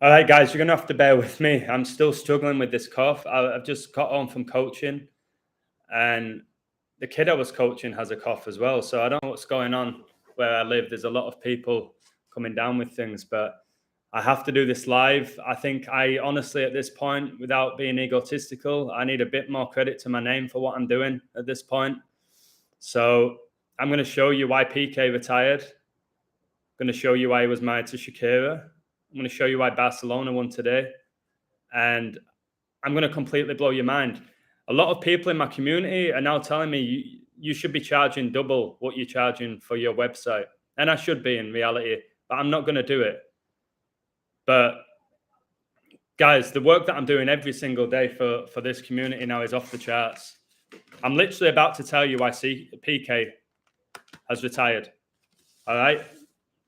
All right, guys, you're going to have to bear with me. I'm still struggling with this cough. I've just got on from coaching, and the kid I was coaching has a cough as well. So I don't know what's going on where I live. There's a lot of people coming down with things, but I have to do this live. I think I honestly, at this point, without being egotistical, I need a bit more credit to my name for what I'm doing at this point. So I'm going to show you why Pique retired. I'm going to show you why he was married to Shakira. I'm going to show you why Barcelona won today. And I'm going to completely blow your mind. A lot of people in my community are now telling me you should be charging double what you're charging for your website. And I should be in reality, but I'm not going to do it. But guys, the work that I'm doing every single day for this community now is off the charts. I'm literally about to tell you why Pique has retired. All right?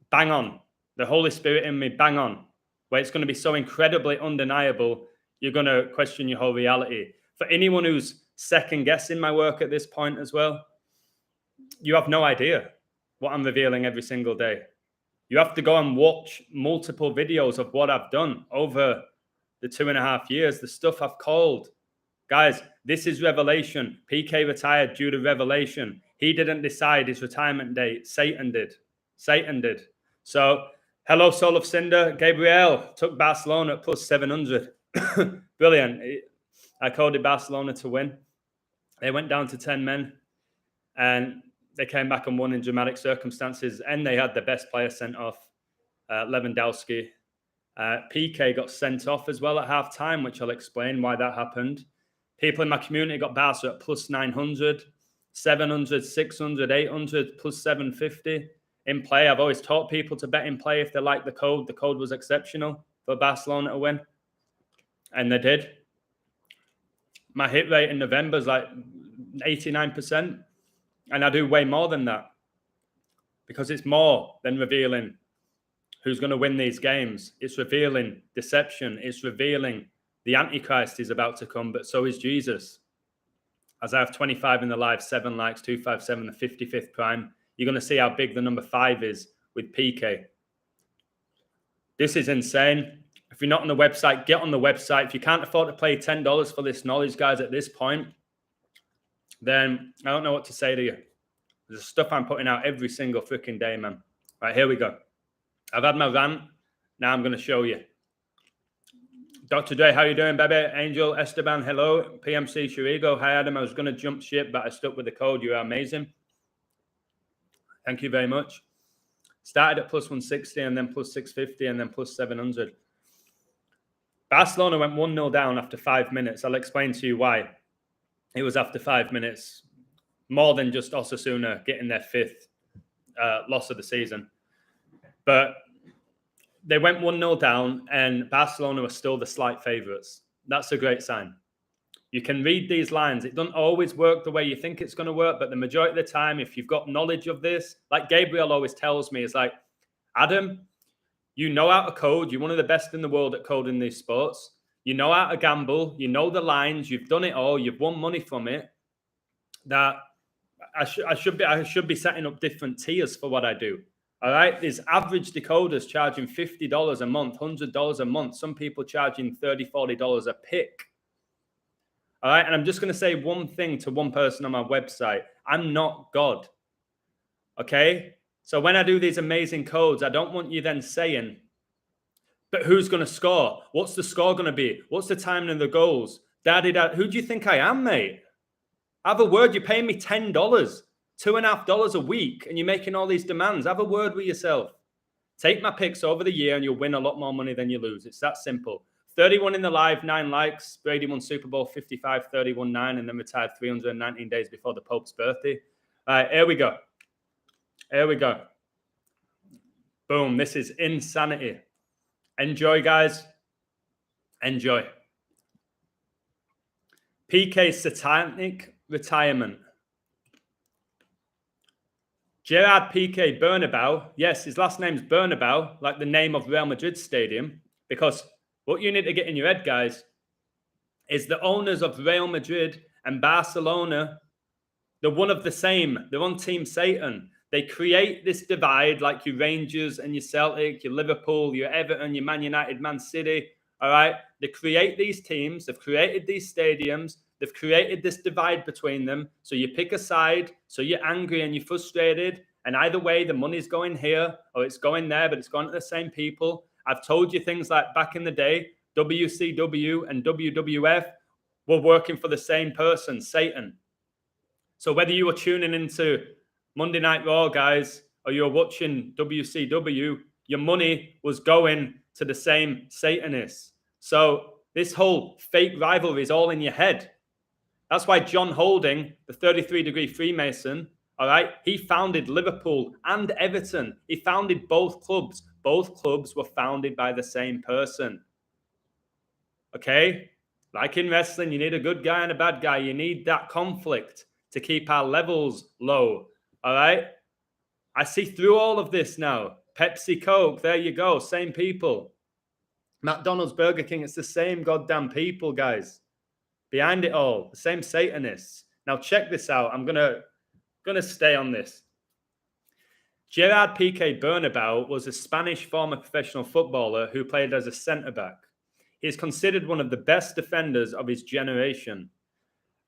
Bang on. The Holy Spirit in me, bang on. Where it's going to be so incredibly undeniable, you're going to question your whole reality. For anyone who's second guessing my work at this point as well, you have no idea what I'm revealing every single day. You have to go and watch multiple videos of what I've done over the 2.5 years, the stuff I've called. Guys, this is revelation. Pique retired due to revelation. He didn't decide his retirement date. Satan did. Satan did. So, hello, Soul of Cinder. Gabriel took Barcelona at plus 700. Brilliant. I called it Barcelona to win. They went down to 10 men and they came back and won in dramatic circumstances. And they had the best player sent off, Lewandowski. Pique got sent off as well at halftime, which I'll explain why that happened. People in my community got Barca at plus 900, 700, 600, 800, plus 750. In play, I've always taught people to bet in play if they like the code. The code was exceptional for Barcelona to win. And they did. My hit rate in November is like 89%. And I do way more than that. Because it's more than revealing who's going to win these games. It's revealing deception. It's revealing the Antichrist is about to come, but so is Jesus. As I have 25 in the live, 7 likes, 257, the 55th prime. You're going to see how big the number 5 is with Pique. This is insane. If you're not on the website, get on the website. If you can't afford to pay $10 for this knowledge, guys, at this point, then I don't know what to say to you. There's stuff I'm putting out every single freaking day, man. Right, here we go. I've had my rant. Now I'm going to show you. Dr. Dre, how you doing, baby? Angel, Esteban, hello. PMC, Shurigo. Hi, Adam. I was going to jump ship, but I stuck with the code. You are amazing. Thank you very much. Started at plus 160 and then plus 650 and then plus 700. Barcelona went 1-0 down after 5 minutes. I'll explain to you why. It was after 5 minutes. More than just Osasuna getting their 5th loss of the season. But they went 1-0 down and Barcelona were still the slight favourites. That's a great sign. You can read these lines. It doesn't always work the way you think it's going to work, but the majority of the time, if you've got knowledge of this, like Gabriel always tells me, it's like, Adam, you know how to code. You're one of the best in the world at coding these sports. You know how to gamble. You know the lines. You've done it all. You've won money from it. That I should be setting up different tiers for what I do. All right, there's average decoders charging $50 a month, $100 a month. Some people charging $30, $40 a pick. All right, and I'm just going to say one thing to one person on my website. I'm not God. Okay? So when I do these amazing codes, I don't want you then saying, but who's going to score? What's the score going to be? What's the timing of the goals? Da-di-da. Who do you think I am, mate? Have a word. You're paying me $10, $2.50 a week, and you're making all these demands. Have a word with yourself. Take my picks over the year, and you'll win a lot more money than you lose. It's that simple. 31 in the live, 9 likes. Brady won Super Bowl 55, 31-9, and then retired 319 days before the Pope's birthday. All right, here we go. Here we go. Boom. This is insanity. Enjoy, guys. Enjoy. Pique's Satanic retirement. Gerard Pique Bernabeu. Yes, his last name's Bernabeu, like the name of Real Madrid Stadium, because what you need to get in your head, guys, is the owners of Real Madrid and Barcelona, they're one of the same. They're on Team Satan. They create this divide like your Rangers and your Celtic, your Liverpool, your Everton, your Man United, Man City. All right. They create these teams. They've created these stadiums. They've created this divide between them. So you pick a side. So you're angry and you're frustrated. And either way, the money's going here or it's going there, but it's going to the same people. I've told you things like back in the day, WCW and WWF were working for the same person, Satan. So whether you were tuning into Monday Night Raw, guys, or you're watching WCW, your money was going to the same Satanists. So this whole fake rivalry is all in your head. That's why John Holding, the 33-degree Freemason, all right, he founded Liverpool and Everton. He founded both clubs. Both clubs were founded by the same person. Okay? Like in wrestling, you need a good guy and a bad guy. You need that conflict to keep our levels low. All right? I see through all of this now. Pepsi, Coke, there you go. Same people. McDonald's, Burger King, it's the same goddamn people, guys. Behind it all, the same Satanists. Now check this out. I'm gonna stay on this. Gerard Pique Bernabeu was a Spanish former professional footballer who played as a centre-back. He is considered one of the best defenders of his generation.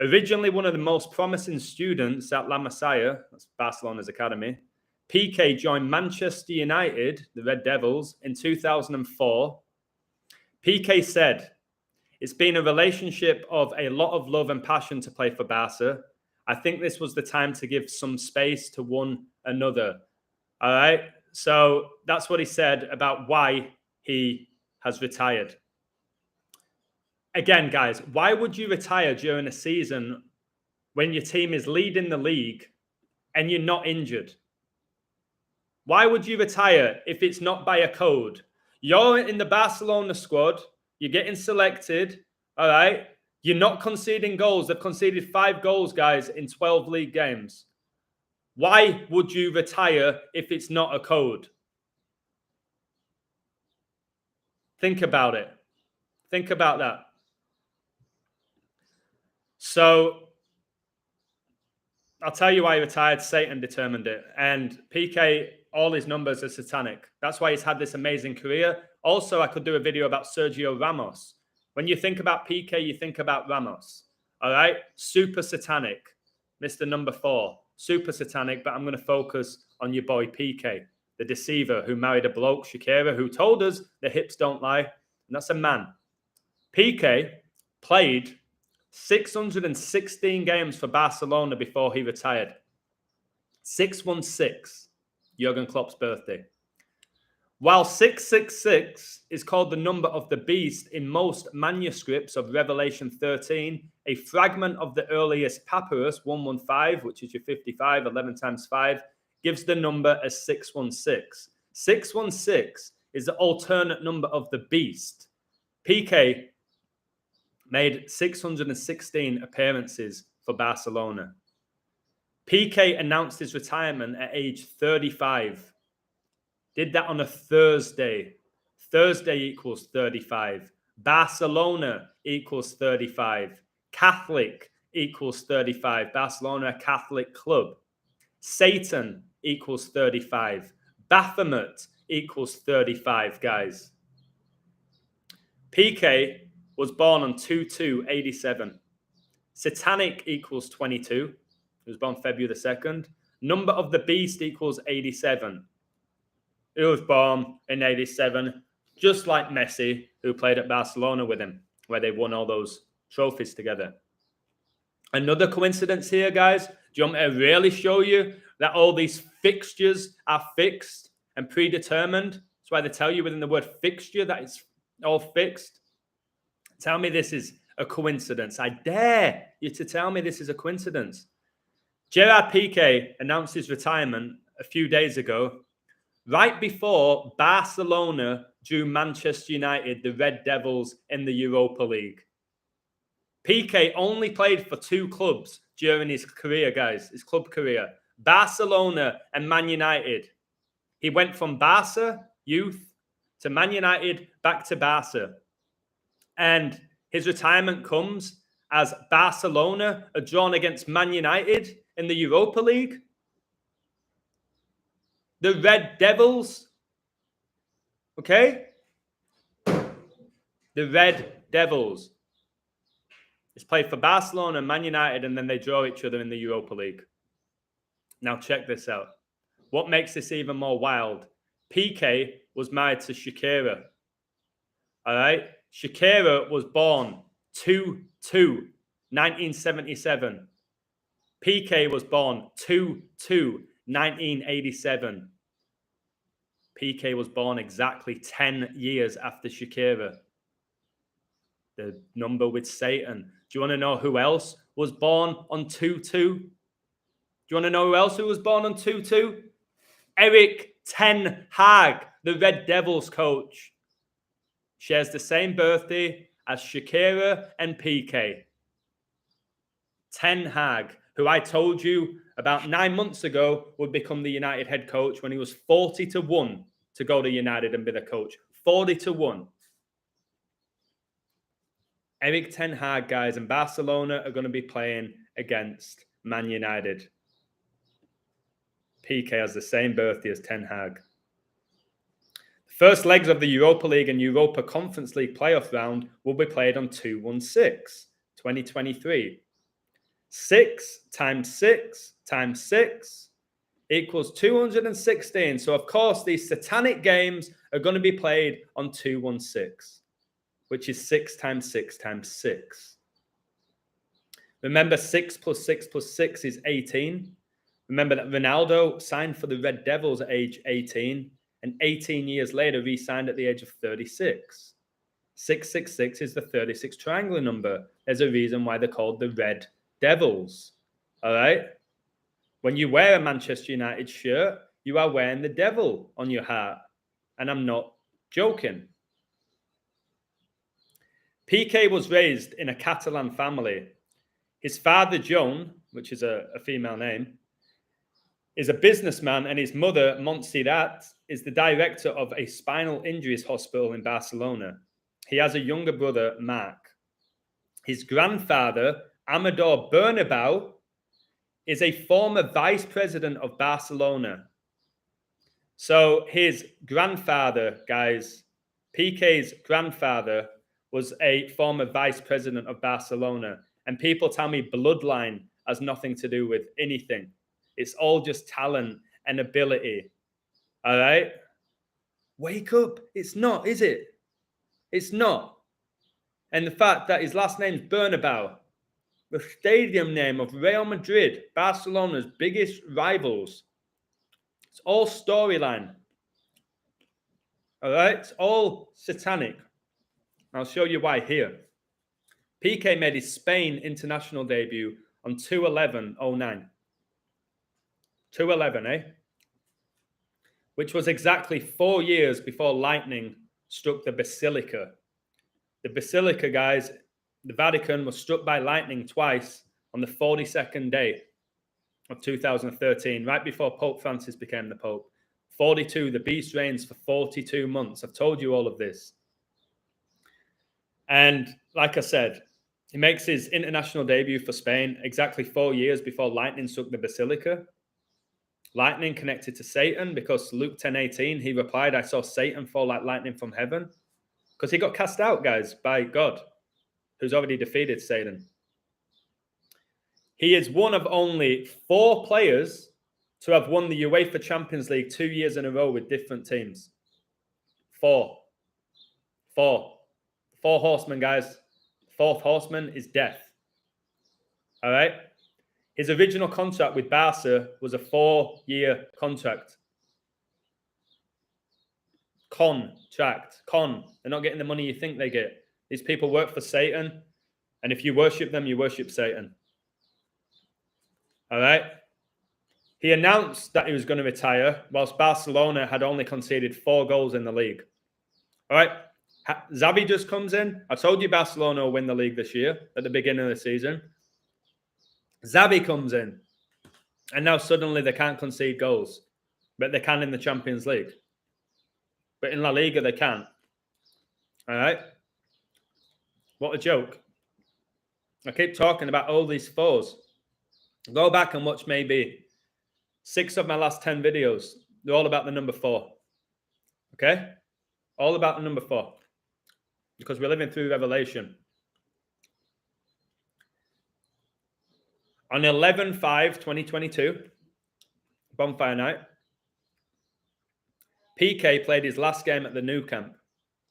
Originally one of the most promising students at La Masia, that's Barcelona's academy, Pique joined Manchester United, the Red Devils, in 2004. Pique said, "It's been a relationship of a lot of love and passion to play for Barca. I think this was the time to give some space to one another." All right. So that's what he said about why he has retired. Again, guys, why would you retire during a season when your team is leading the league and you're not injured? Why would you retire if it's not by a code? You're in the Barcelona squad. You're getting selected. All right. You're not conceding goals. They've conceded 5 goals, guys, in 12 league games. Why would you retire if it's not a code? Think about it. Think about that. So I'll tell you why he retired. Satan determined it. And Pique, all his numbers are satanic. That's why he's had this amazing career. Also, I could do a video about Sergio Ramos. When you think about Pique, you think about Ramos. All right? Super satanic. Mr. Number 4. Super satanic, but I'm going to focus on your boy Pique, the deceiver who married a bloke, Shakira, who told us the hips don't lie. And that's a man. Pique played 616 games for Barcelona before he retired. 616, Jurgen Klopp's birthday. While 666 is called the number of the beast in most manuscripts of Revelation 13, a fragment of the earliest papyrus, 115, which is your 55, 11 times 5, gives the number as 616. 616 is the alternate number of the beast. Pique made 616 appearances for Barcelona. Pique announced his retirement at age 35. Did that on a Thursday. Thursday equals 35. Barcelona equals 35. Catholic equals 35. Barcelona, a Catholic club. Satan equals 35. Baphomet equals 35, guys. Pique was born on 2/2/87. Satanic equals 22. He was born February the 2nd. Number of the beast equals 87. He was born in 87, just like Messi, who played at Barcelona with him, where they won all those trophies together. Another coincidence here, guys. Do you want me to really show you that all these fixtures are fixed and predetermined? That's why they tell you within the word fixture that it's all fixed. Tell me this is a coincidence. I dare you to tell me this is a coincidence. Gerard Pique announced his retirement a few days ago, right before Barcelona drew Manchester United, the Red Devils, in the Europa League. Pique only played for 2 clubs during his career, guys, his club career. Barcelona and Man United. He went from Barca youth to Man United, back to Barca. And his retirement comes as Barcelona are drawn against Man United in the Europa League. The Red Devils. Okay? The Red Devils. It's played for Barcelona, Man United, and then they draw each other in the Europa League. Now check this out. What makes this even more wild? Pique was married to Shakira. All right? Shakira was born 2-2, 1977. Pique was born 2-2, 1987. Pique was born exactly 10 years after Shakira. The number with Satan. Do you want to know who else was born on 2-2? Do you want to know who else was born on 2-2? Erik ten Hag, the Red Devils coach. Shares the same birthday as Shakira and Pique. Ten Hag, who I told you about 9 months ago would become the United head coach when he was 40-1 to go to United and be the coach. 40-1. Erik ten Hag, guys, and Barcelona are going to be playing against Man United. Pique has the same birthday as Ten Hag. The first legs of the Europa League and Europa Conference League playoff round will be played on 2-1-6, 2023. 6 times 6 times 6 equals 216. So, of course, these Satanic games are going to be played on 2-1-6, which is 6 times 6 times 6. Remember, 6 plus 6 plus 6 is 18. Remember that Ronaldo signed for the Red Devils at age 18, and 18 years later re-signed at the age of 36. 666 is the 36 triangular number. There's a reason why they're called the Red Devils. All right? When you wear a Manchester United shirt, you are wearing the devil on your heart. And I'm not joking. Pique was raised in a Catalan family. His father, Joan, which is a female name, is a businessman, and his mother, Montserrat, is the director of a spinal injuries hospital in Barcelona. He has a younger brother, Marc. His grandfather, Amador Bernabeu, is a former vice president of Barcelona. So his grandfather, guys, Pique's grandfather was a former vice president of Barcelona. And people tell me bloodline has nothing to do with anything. It's all just talent and ability. All right? Wake up. It's not, is it? It's not. And the fact that his last name's Bernabeu, the stadium name of Real Madrid, Barcelona's biggest rivals. It's all storyline. All right? It's all satanic. I'll show you why here. Pique made his Spain international debut on 2/11/09. 2/11, eh? Which was exactly 4 years before lightning struck the Basilica. The Basilica, guys, the Vatican was struck by lightning twice on the 42nd day of 2013, right before Pope Francis became the Pope. 42, the beast reigns for 42 months. I've told you all of this. And like I said, he makes his international debut for Spain exactly 4 years before lightning struck the Basilica. Lightning connected to Satan, because Luke 10:18, he replied, I saw Satan fall like lightning from heaven. Because he got cast out, guys, by God, who's already defeated Satan. He is one of only 4 players to have won the UEFA Champions League 2 years in a row with different teams. 4. 4 horsemen, guys. The 4th horseman is death. All right? His original contract with Barca was a 4-year contract. They're not getting the money you think they get. These people work for Satan, and if you worship them, you worship Satan. All right? He announced that he was going to retire, whilst Barcelona had only conceded 4 goals in the league. All right? Xavi just comes in. I told you Barcelona will win the league this year at the beginning of the season. Xavi comes in, and now suddenly they can't concede goals, but they can in the Champions League. But in La Liga, they can't. All right? What a joke. I keep talking about all these foes. Go back and watch maybe 6 of my last 10 videos. They're all about the number 4. Okay? All about the number 4. Because we're living through Revelation. On 11/5/2022, Bonfire Night, Pique played his last game at the Nou Camp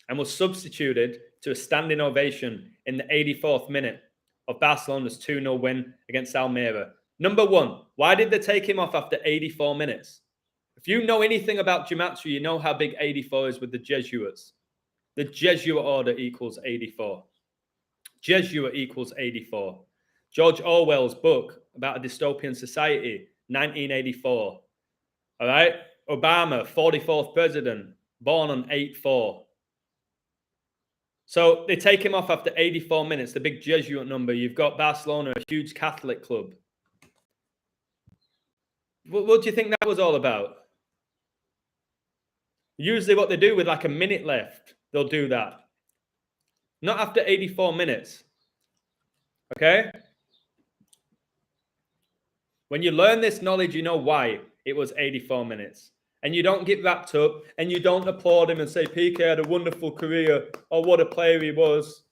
and was substituted to a standing ovation in the 84th minute of Barcelona's 2-0 win against Almeria. Number 1, why did they take him off after 84 minutes? If you know anything about gematria, you know how big 84 is with the Jesuits. The Jesuit order equals 84. Jesuit equals 84. George Orwell's book about a dystopian society, 1984. All right? Obama, 44th president, born on 8/4. So they take him off after 84 minutes, the big Jesuit number. You've got Barcelona, a huge Catholic club. What do you think that was all about? Usually what they do with like a minute left, they'll do that. Not after 84 minutes. Okay? When you learn this knowledge, you know why it was 84 minutes. And you don't get wrapped up and you don't applaud him and say, Pique had a wonderful career or what a player he was.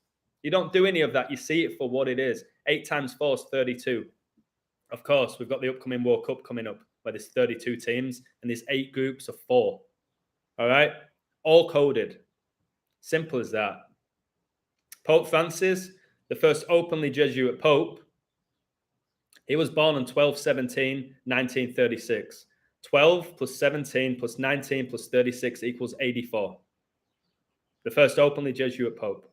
You don't do any of that. You see it for what it is. 8 times 4 is 32. Of course, we've got the upcoming World Cup coming up where there's 32 teams and there's 8 groups of 4. All right? All coded. Simple as that. Pope Francis, the first openly Jesuit Pope, he was born on 12/17/1936. 12 plus 17 plus 19 plus 36 equals 84. The first openly Jesuit Pope.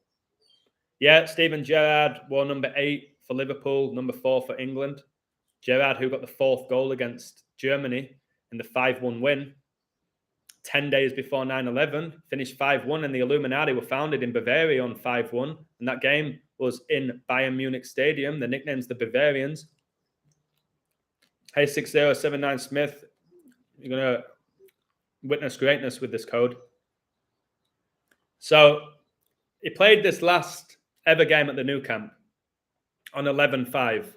Yeah, Steven Gerrard wore number 8 for Liverpool, number 4 for England. Gerrard, who got the 4th goal against Germany in the 5-1 win. 10 days before 9/11, finished 5-1, and the Illuminati were founded in Bavaria on 5-1. And that game was in Bayern Munich Stadium. The nickname's the Bavarians. Hey, 6079 Smith, you're going to witness greatness with this code. So he played this last ever game at the Nou Camp on 11/5.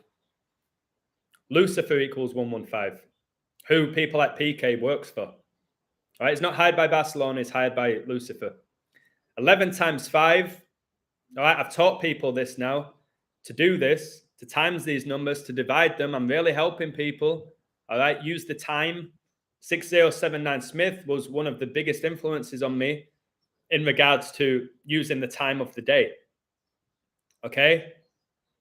Lucifer equals 115, who people like Pique works for. All right, it's not hired by Barcelona, it's hired by Lucifer. 11 times 5. All right, I've taught people this now, to do this, to times these numbers, to divide them. I'm really helping people. All right, use the time. 6079 Smith was one of the biggest influences on me in regards to using the time of the day. Okay?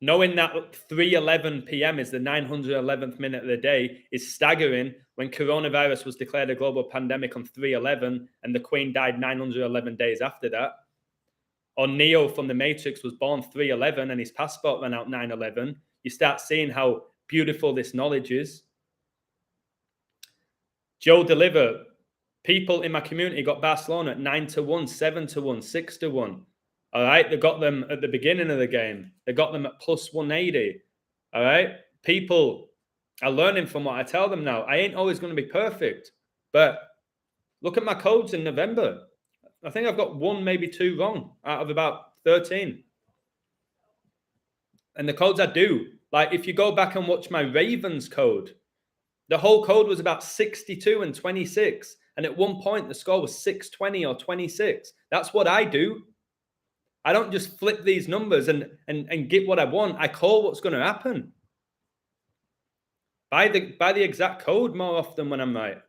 Knowing that 3:11 p.m. is the 911th minute of the day is staggering when coronavirus was declared a global pandemic on 3/11 and the Queen died 911 days after that. Or Neo from the Matrix was born 3/11 and his passport ran out 9/11. You start seeing how beautiful this knowledge is. Joe Deliver, people in my community got Barcelona at 9-1, 7-1, 6-1. All right, they got them at the beginning of the game. They got them at plus 180. All right, people are learning from what I tell them now. I ain't always going to be perfect, but look at my codes in November. I think I've got 1, maybe 2 wrong out of about 13. And the codes I do, like if you go back and watch my Ravens code, the whole code was about 62 and 26. And at one point, the score was 620 or 26. That's what I do. I don't just flip these numbers and get what I want. I call what's going to happen. By the exact code more often when I'm right.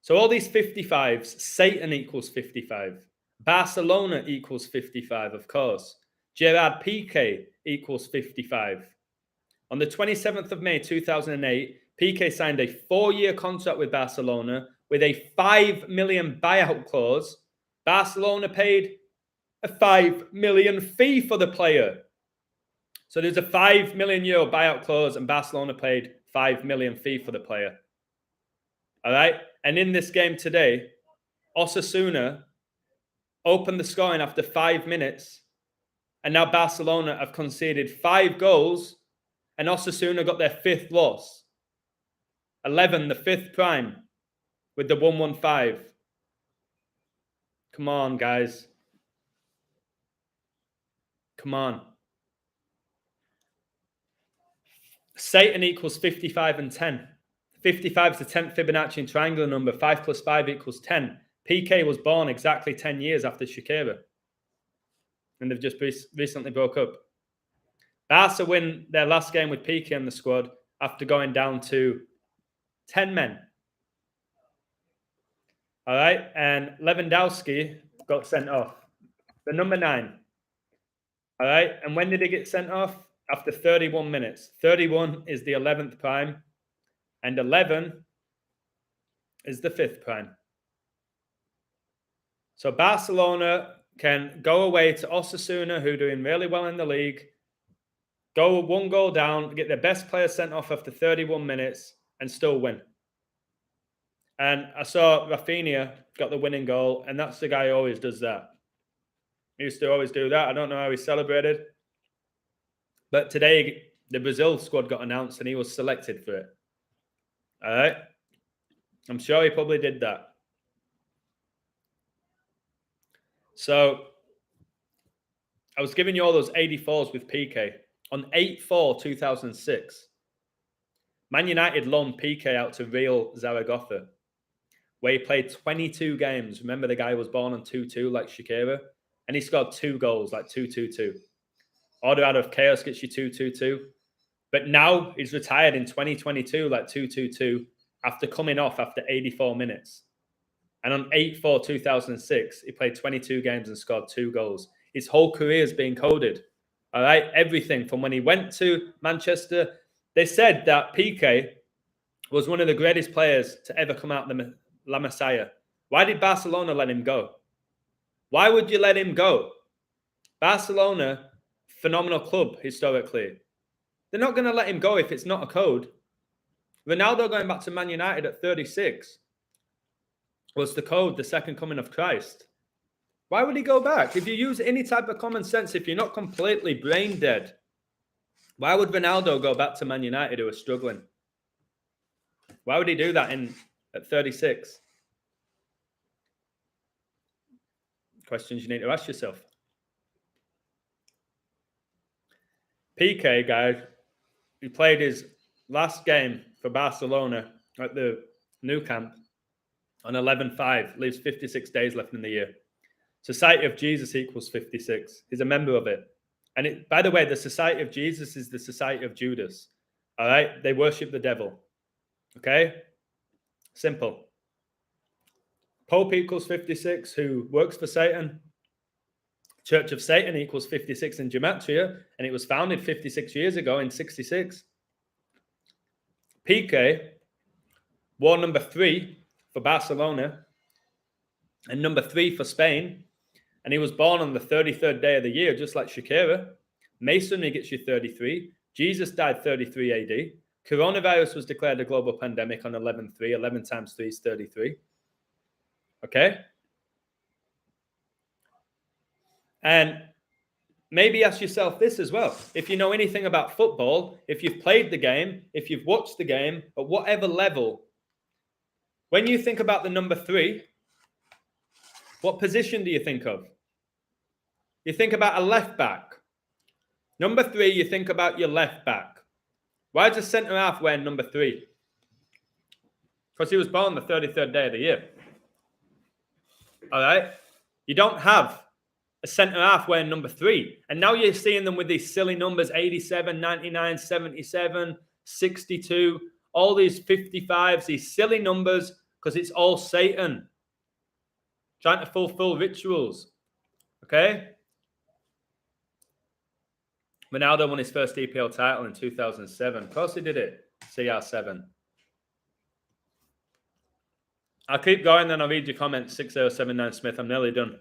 So all these 55s, Satan equals 55. Barcelona equals 55, of course. Gerard Pique equals 55. On the 27th of May, 2008, Pique signed a 4-year contract with Barcelona with a 5 million buyout clause. Barcelona paid a 5 million fee for the player. So there's a 5 million euro buyout clause and Barcelona paid 5 million fee for the player. All right. And in this game today, Osasuna opened the scoring after 5 minutes. And now Barcelona have conceded 5 goals and Osasuna got their 5th loss. 11, the 5th prime with the 115. Come on, guys. Come on. Satan equals 55 and 10. 55 is the 10th Fibonacci and triangular number. 5 plus 5 equals 10. Pique was born exactly 10 years after Shakira. And they've just recently broke up. Barca win their last game with Pique in the squad after going down to 10 men. All right. And Lewandowski got sent off. The number 9. All right. And when did he get sent off? After 31 minutes. 31 is the 11th prime. And 11 is the 5th prime. So Barcelona can go away to Osasuna, who are doing really well in the league, go 1 goal down, get their best player sent off after 31 minutes, and still win. And I saw Rafinha got the winning goal, and that's the guy who always does that. He used to always do that. I don't know how he celebrated. But today, the Brazil squad got announced, and he was selected for it. All right? I'm sure he probably did that. So, I was giving you all those 84s with Pique. On 8/4/2006, Man United loaned Pique out to Real Zaragoza, where he played 22 games. Remember, the guy was born on 2-2 like Shakira, and he scored 2 goals, like 2-2-2. Order out of chaos gets you 2-2-2. But now he's retired in 2022, like 2-2-2, after coming off after 84 minutes. And on 8/4/2006, he played 22 games and scored 2 goals. His whole career is being coded. All right, everything from when he went to Manchester. They said that Pique was one of the greatest players to ever come out of the La Masia. Why did Barcelona let him go? Why would you let him go? Barcelona, phenomenal club historically. They're not going to let him go if it's not a code. Ronaldo going back to Man United at 36 was the code, the second coming of Christ. Why would he go back? If you use any type of common sense, if you're not completely brain dead, why would Ronaldo go back to Man United who are struggling? Why would he do that at 36? Questions you need to ask yourself. Pique, guys, he played his last game for Barcelona at the Nou Camp on 11/5, leaves 56 days left in the year. Society of Jesus equals 56. He's a member of it. And by the way, the Society of Jesus is the Society of Judas. All right? They worship the devil. Okay? Simple. Pope equals 56, who works for Satan. Church of Satan equals 56 in Gematria, and it was founded 56 years ago in 66. Pique wore number 3 for Barcelona and number 3 for Spain. And he was born on the 33rd day of the year, just like Shakira. Masonry gets you 33. Jesus died 33 AD. Coronavirus was declared a global pandemic on 11/3. 11 times 3 is 33. Okay? And maybe ask yourself this as well. If you know anything about football, if you've played the game, if you've watched the game, at whatever level, when you think about the number 3, what position do you think of? You think about a left back. Number 3, you think about your left back. Why does centre half wear number 3? Because he was born the 33rd day of the year. All right? You don't have a centre half wearing number 3. And now you're seeing them with these silly numbers, 87, 99, 77, 62, all these 55s, these silly numbers, because it's all Satan trying to fulfill rituals. Okay? Ronaldo won his first EPL title in 2007. Of course he did it. CR7. I'll keep going, then I'll read your comments. 6079 Smith. I'm nearly done.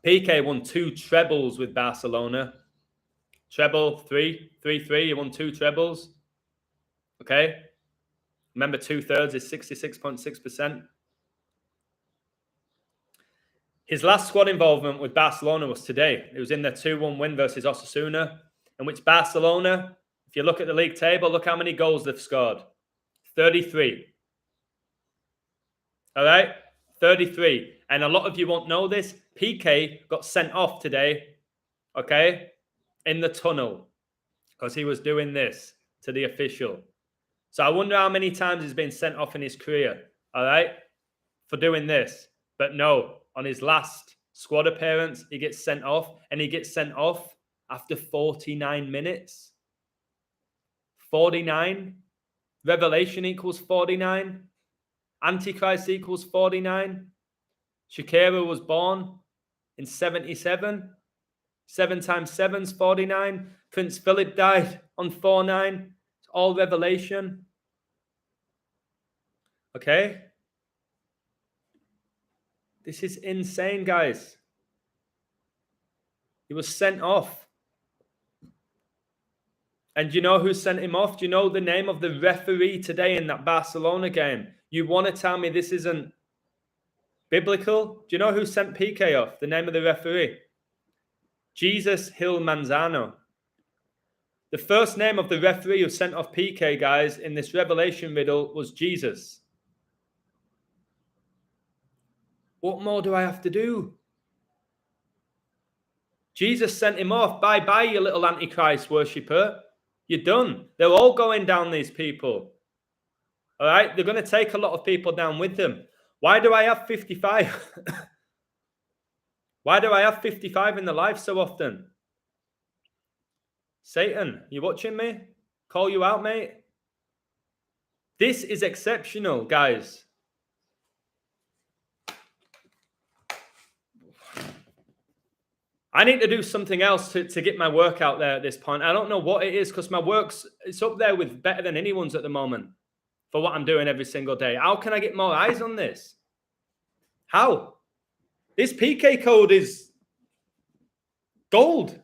Pique won 2 trebles with Barcelona. Treble 3-3. He won 2 trebles. Okay? Remember, 2/3 is 66.6%. His last squad involvement with Barcelona was today. It was in their 2-1 win versus Osasuna, in which Barcelona, if you look at the league table, look how many goals they've scored. 33. All right? 33. And a lot of you won't know this. Pique got sent off today, okay, in the tunnel because he was doing this to the official. So I wonder how many times he's been sent off in his career, all right, for doing this. But no, on his last squad appearance, he gets sent off, and he gets sent off after 49 minutes. 49. Revelation equals 49. Antichrist equals 49. Shakira was born in 77. 7 times 7 is 49. Prince Philip died on 4/9. It's all Revelation. Okay? This is insane, guys. He was sent off. And do you know who sent him off? Do you know the name of the referee today in that Barcelona game? You want to tell me this isn't biblical? Do you know who sent Pique off? The name of the referee? Jesus Hill Manzano. The first name of the referee who sent off Pique, guys, in this Revelation riddle was Jesus. What more do I have to do? Jesus sent him off. Bye-bye, you little Antichrist worshipper. You're done. They're all going down, these people. All right? They're going to take a lot of people down with them. Why do I have 55? Why do I have 55 in the live so often? Satan, you watching me? Call you out, mate? This is exceptional, guys. I need to do something else to get my work out there at this point. I don't know what it is, because my it's up there with better than anyone's at the moment for what I'm doing every single day. How can I get more eyes on this? How? This Pique code is gold.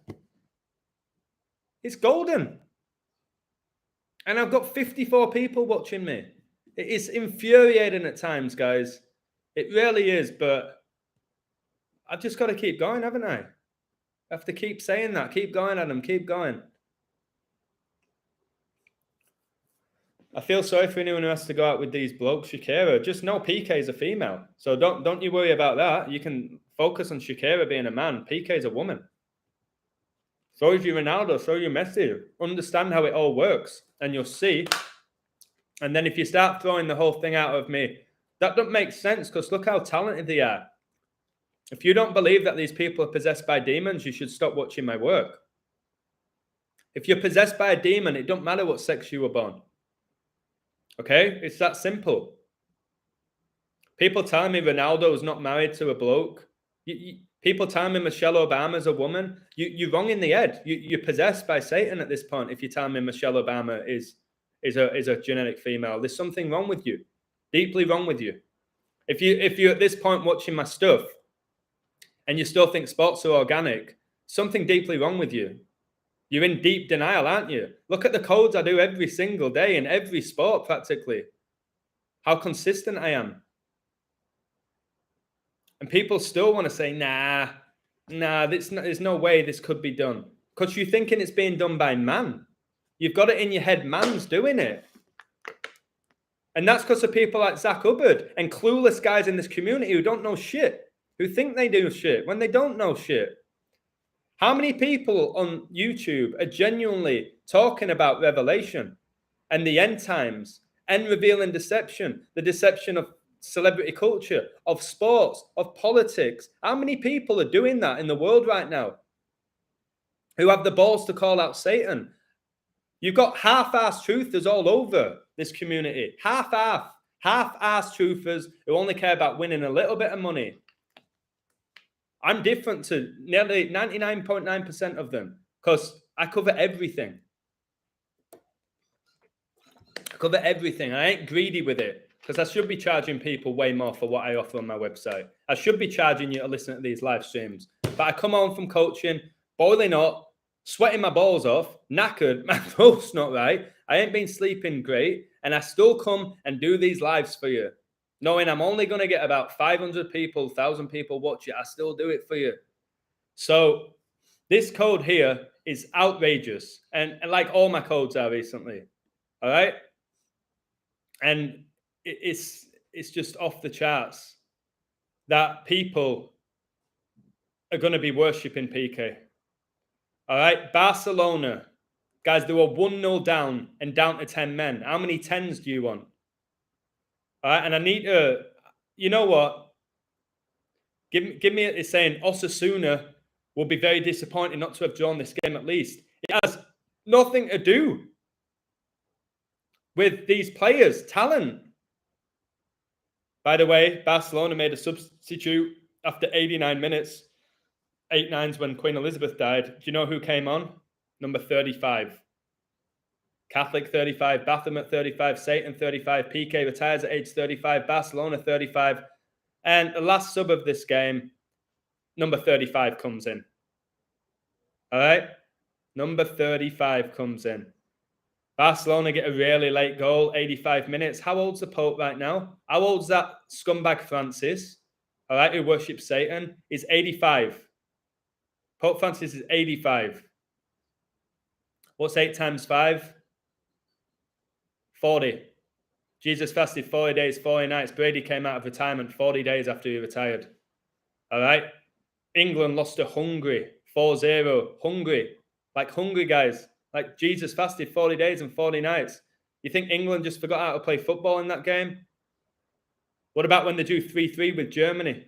It's golden. And I've got 54 people watching me. It is infuriating at times, guys. It really is, but I've just got to keep going, haven't I? I have to keep saying that. Keep going, Adam. Keep going. I feel sorry for anyone who has to go out with these blokes. Shakira, just know Pique is a female. So don't you worry about that. You can focus on Shakira being a man. Pique is a woman. So is you Ronaldo. So you Messi. Understand how it all works. And you'll see. And then if you start throwing the whole thing out of me, that doesn't make sense, because look how talented they are. If you don't believe that these people are possessed by demons, you should stop watching my work. If you're possessed by a demon, it don't matter what sex you were born. Okay? It's that simple. People tell me Ronaldo's not married to a bloke. People tell me Michelle Obama's a woman. You're wrong in the head. You're possessed by Satan at this point if you tell me Michelle Obama is a genetic female. There's something wrong with you. Deeply wrong with you. If you're at this point watching my stuff, and you still think sports are organic, something deeply wrong with you. You're in deep denial, aren't you? Look at the codes I do every single day in every sport, practically. How consistent I am. And people still want to say, nah, there's no way this could be done. Because you're thinking it's being done by man. You've got it in your head, man's doing it. And that's because of people like Zach Hubbard and clueless guys in this community who don't know shit. Who think they do shit when they don't know shit. How many people on YouTube are genuinely talking about Revelation and the end times and revealing deception, the deception of celebrity culture, of sports, of politics? How many people are doing that in the world right now who have the balls to call out Satan? You've got half-assed truthers all over this community. Half-assed truthers who only care about winning a little bit of money. I'm different to nearly 99.9% of them because I cover everything. I cover everything. I ain't greedy with it because I should be charging people way more for what I offer on my website. I should be charging you to listen to these live streams. But I come home from coaching, boiling up, sweating my balls off, knackered, my throat's not right. I ain't been sleeping great. And I still come and do these lives for you. Knowing I'm only going to get about 500 people, 1,000 people watch it, I still do it for you. So this code here is outrageous. And like all my codes are recently. All right? And it's just off the charts that people are going to be worshipping Pique. All right? Barcelona, Guys, they were 1-0 down and down to 10 men. How many 10s do you want? All right, and I need to, you know what? Give me it's saying Osasuna will be very disappointed not to have drawn this game at least. It has nothing to do with these players' talent. By the way, Barcelona made a substitute after 89 minutes. 8-9s when Queen Elizabeth died. Do you know who came on? Number 35. Catholic 35, Batham at 35, Satan 35, Pique retires at age 35, Barcelona 35. And the last sub of this game, number 35 comes in. All right? Number 35 comes in. Barcelona get a really late goal, 85 minutes. How old's the Pope right now? How old's that scumbag Francis, all right, who worships Satan? Is 85. Pope Francis is 85. What's 8 times 5? 40. Jesus fasted 40 days, 40 nights. Brady came out of retirement 40 days after he retired. All right? England lost to Hungary, 4-0. Hungary. Like hungry guys. Like Jesus fasted 40 days and 40 nights. You think England just forgot how to play football in that game? What about when they drew 3-3 with Germany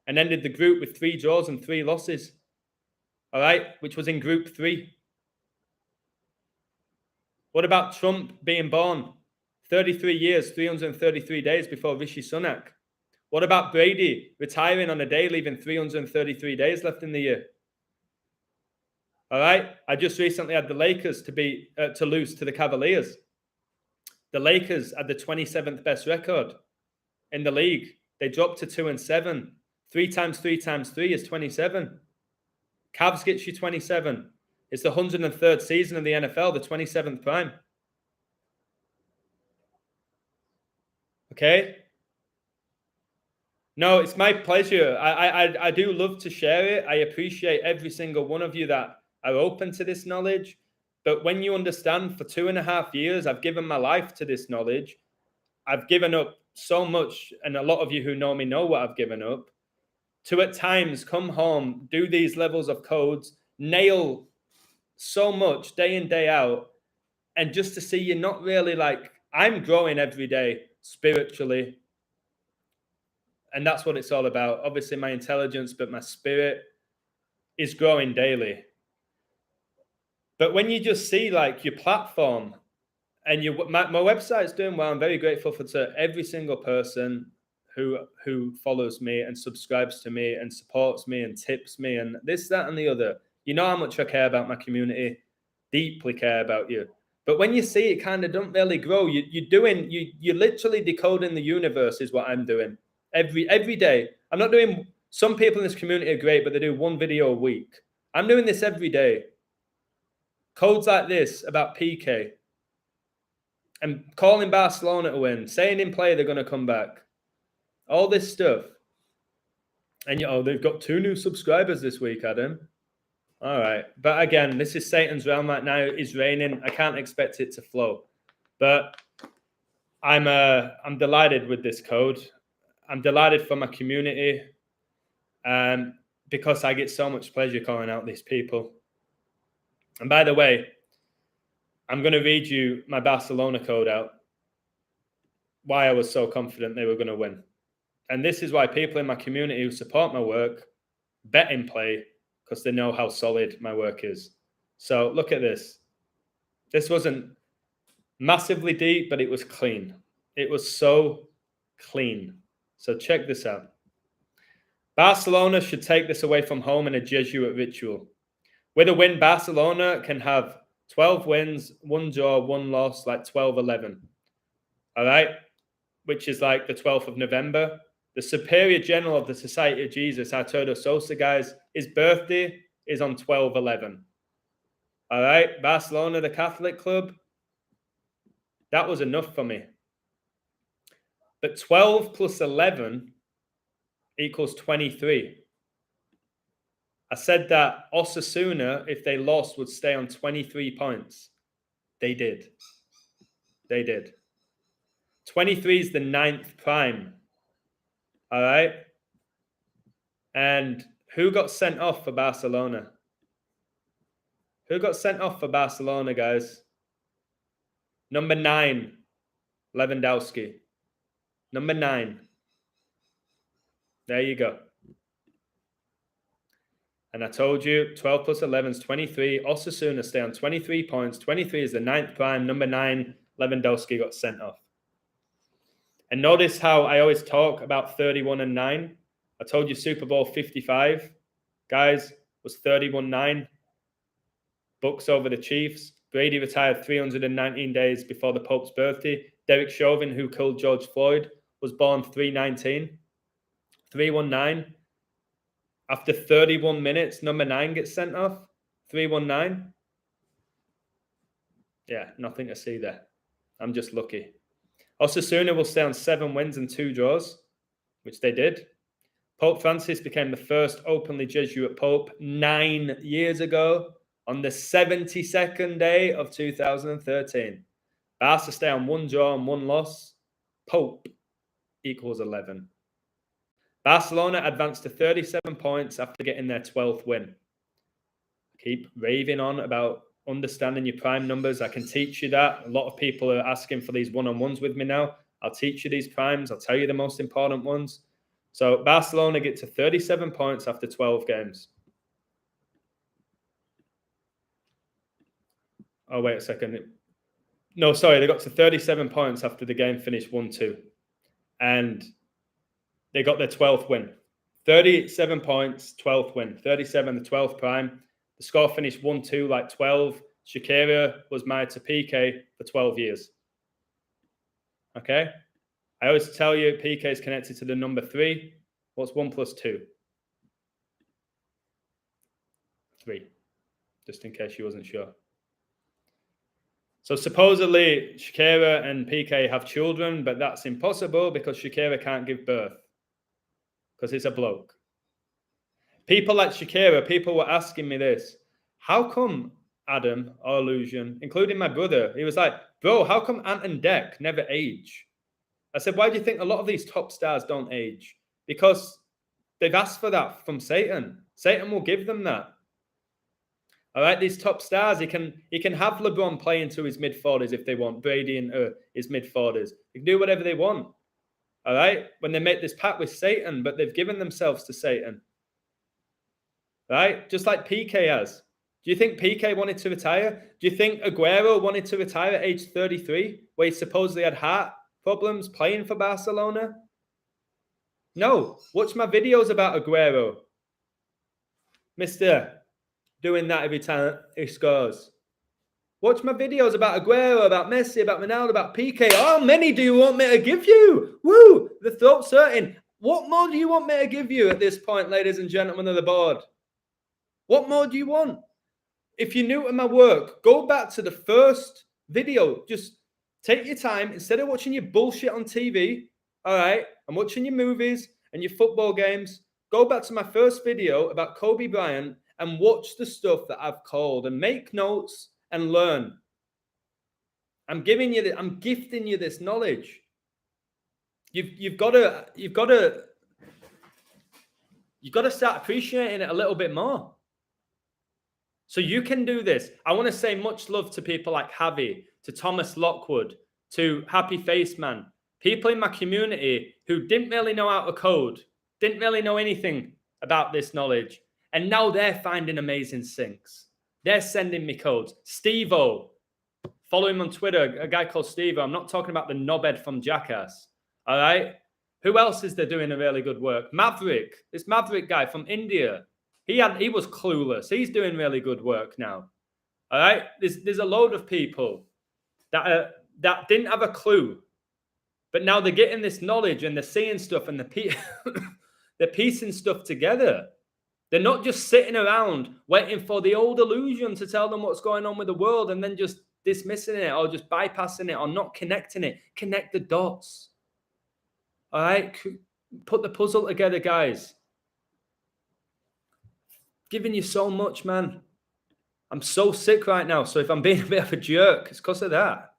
and ended the group with 3 draws and 3 losses? All right? Which was in Group 3. What about Trump being born 33 years, 333 days before Rishi Sunak? What about Brady retiring on a day, leaving 333 days left in the year? All right. I just recently had the Lakers to lose to the Cavaliers. The Lakers had the 27th best record in the league. They dropped to 2-7. 3 times 3 times 3 is 27. Cavs gets you 27. It's the 103rd season of the NFL, the 27th prime. Okay? No, it's my pleasure. I do love to share it. I appreciate every single one of you that are open to this knowledge. But when you understand, for 2.5 years, I've given my life to this knowledge. I've given up so much, and a lot of you who know me know what I've given up, to at times come home, do these levels of codes, nail so much day in, day out, and just to see you're not really like, I'm growing every day spiritually. And that's what it's all about. Obviously, my intelligence, but my spirit is growing daily. But when you just see like your platform and my website's doing well, I'm very grateful to every single person who follows me and subscribes to me and supports me and tips me and this, that, and the other. You know how much I care about my community, deeply care about you. But when you see it kind of don't really grow, you're literally decoding the universe is what I'm doing every day. I'm not doing, some people in this community are great, but they do 1 video a week. I'm doing this every day. Codes like this about Pique and calling Barcelona to win, saying in play they're going to come back. All this stuff. And they've got 2 new subscribers this week, Adam. All right. But again, this is Satan's realm right now. It's raining. I can't expect it to flow. But I'm delighted with this code. I'm delighted for my community because I get so much pleasure calling out these people. And by the way, I'm going to read you my Barcelona code out, why I was so confident they were going to win. And this is why people in my community who support my work bet in play, because they know how solid my work is. So look at this. This wasn't massively deep, but it was clean. It was so clean. So check this out. Barcelona should take this away from home in a Jesuit ritual. With a win, Barcelona can have 12 wins, 1 draw, 1 loss, like 12-11. All right? Which is like the 12th of November. The Superior General of the Society of Jesus, Arturo Sosa, guys, his birthday is on 12-11. All right? Barcelona, the Catholic club, that was enough for me. But 12 plus 11 equals 23. I said that Osasuna, if they lost, would stay on 23 points. They did. They did. 23 is the 9th prime. All right? And who got sent off for Barcelona? Who got sent off for Barcelona, guys? Number 9, Lewandowski. Number 9. There you go. And I told you, 12 plus 11 is 23. Osasuna stay on 23 points. 23 is the 9th prime. Number 9, Lewandowski got sent off. And notice how I always talk about 31 and 9. I told you Super Bowl 55, guys, was 31-9. Bucks over the Chiefs. Brady retired 319 days before the Pope's birthday. Derek Chauvin, who killed George Floyd, was born 319. 319. After 31 minutes, number 9 gets sent off. 319. Yeah, nothing to see there. I'm just lucky. Osasuna will stay on 7 wins and 2 draws, which they did. Pope Francis became the first openly Jesuit Pope 9 years ago on the 72nd day of 2013. Barca stay on 1 draw and 1 loss. Pope equals 11. Barcelona advanced to 37 points after getting their 12th win. Keep raving on about understanding your prime numbers. I can teach you that. A lot of people are asking for these one-on-ones with me now. I'll teach you these primes. I'll tell you the most important ones. So Barcelona get to 37 points after 12 games. Oh, wait a second. No, sorry. They got to 37 points after the game finished 1-2. And they got their 12th win. 37 points, 12th win. 37, the 12th prime. The score finished 1-2, like 12. Shakira was married to Pique for 12 years. Okay? I always tell you Pique is connected to the number 3. What's 1 plus 2? 3. Just in case you wasn't sure. So supposedly Shakira and Pique have children, but that's impossible because Shakira can't give birth. Because he's a bloke. People like Shakira, people were asking me this. How come Adam or Illusion, including my brother, he was like, bro, how come Ant and Dec never age? I said, why do you think a lot of these top stars don't age? Because they've asked for that from Satan. Satan will give them that. All right, these top stars, he can have LeBron play into his mid-40s if they want, Brady into his mid-40s. They can do whatever they want. All right, when they make this pact with Satan, but they've given themselves to Satan. Right? Just like Piqué has. Do you think Piqué wanted to retire? Do you think Aguero wanted to retire at age 33, where he supposedly had heart problems playing for Barcelona? No. Watch my videos about Aguero. Mister, doing that every time he scores. Watch my videos about Aguero, about Messi, about Ronaldo, about Piqué. How many do you want me to give you? Woo! The throat's hurting. What more do you want me to give you at this point, ladies and gentlemen of the board? What more do you want? If you're new to my work, go back to the first video. Just take your time. Instead of watching your bullshit on TV, all right, and watching your movies and your football games, go back to my first video about Kobe Bryant and watch the stuff that I've called and make notes and learn. I'm gifting you this knowledge. You've got to start appreciating it a little bit more. So you can do this. I want to say much love to people like Javi, to Thomas Lockwood, to Happy Face Man, people in my community who didn't really know how to code, didn't really know anything about this knowledge. And now they're finding amazing syncs. They're sending me codes. Steve-O, follow him on Twitter, a guy called Steve-O. I'm not talking about the knobhead from Jackass. All right? Who else is there doing a really good work? Maverick, this Maverick guy from India. He was clueless. He's doing really good work now. All right? There's a load of people that didn't have a clue. But now they're getting this knowledge and they're seeing stuff and they're piecing stuff together. They're not just sitting around waiting for the old illusion to tell them what's going on with the world and then just dismissing it or just bypassing it or not connecting it. Connect the dots. All right? Put the puzzle together, guys. Giving you so much, man. I'm so sick right now. So if I'm being a bit of a jerk, it's because of that.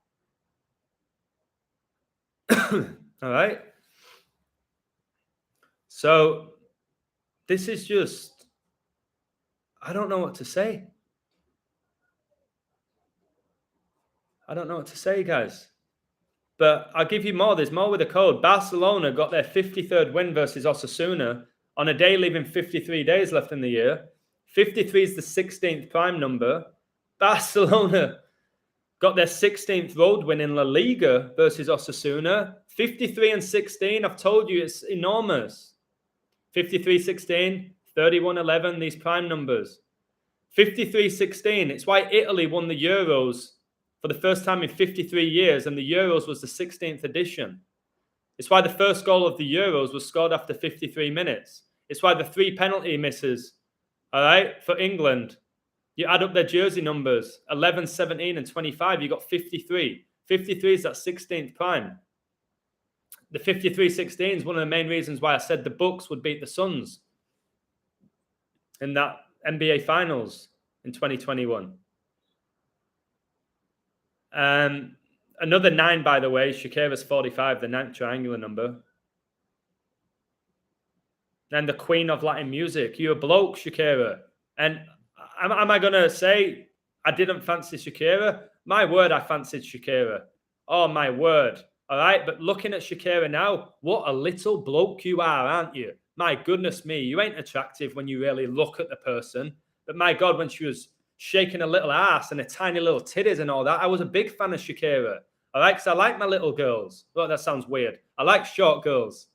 All right? So this is just, I don't know what to say. I don't know what to say, guys. But I'll give you more. There's more with the code. Barcelona got their 53rd win versus Osasuna on a day leaving 53 days left in the year. 53 is the 16th prime number. Barcelona got their 16th road win in La Liga versus Osasuna. 53 and 16. I've told you it's enormous. 53-16, 31-11, these prime numbers. 53-16. It's why Italy won the Euros for the first time in 53 years, and the Euros was the 16th edition. It's why the first goal of the Euros was scored after 53 minutes. It's why the 3 penalty misses, all right, for England, you add up their jersey numbers, 11, 17, and 25, you got 53. 53 is that 16th prime. The 53-16 is one of the main reasons why I said the Bucks would beat the Suns in that NBA Finals in 2021. Another 9, by the way, Shakira's 45, the 9th triangular number. And the queen of Latin music. You're a bloke, Shakira. And am I going to say I didn't fancy Shakira? My word, I fancied Shakira. Oh, my word. All right? But looking at Shakira now, what a little bloke you are, aren't you? My goodness me. You ain't attractive when you really look at the person. But my God, when she was shaking a little ass and a tiny little titties and all that, I was a big fan of Shakira. All right? Because I like my little girls. Well, that sounds weird. I like short girls.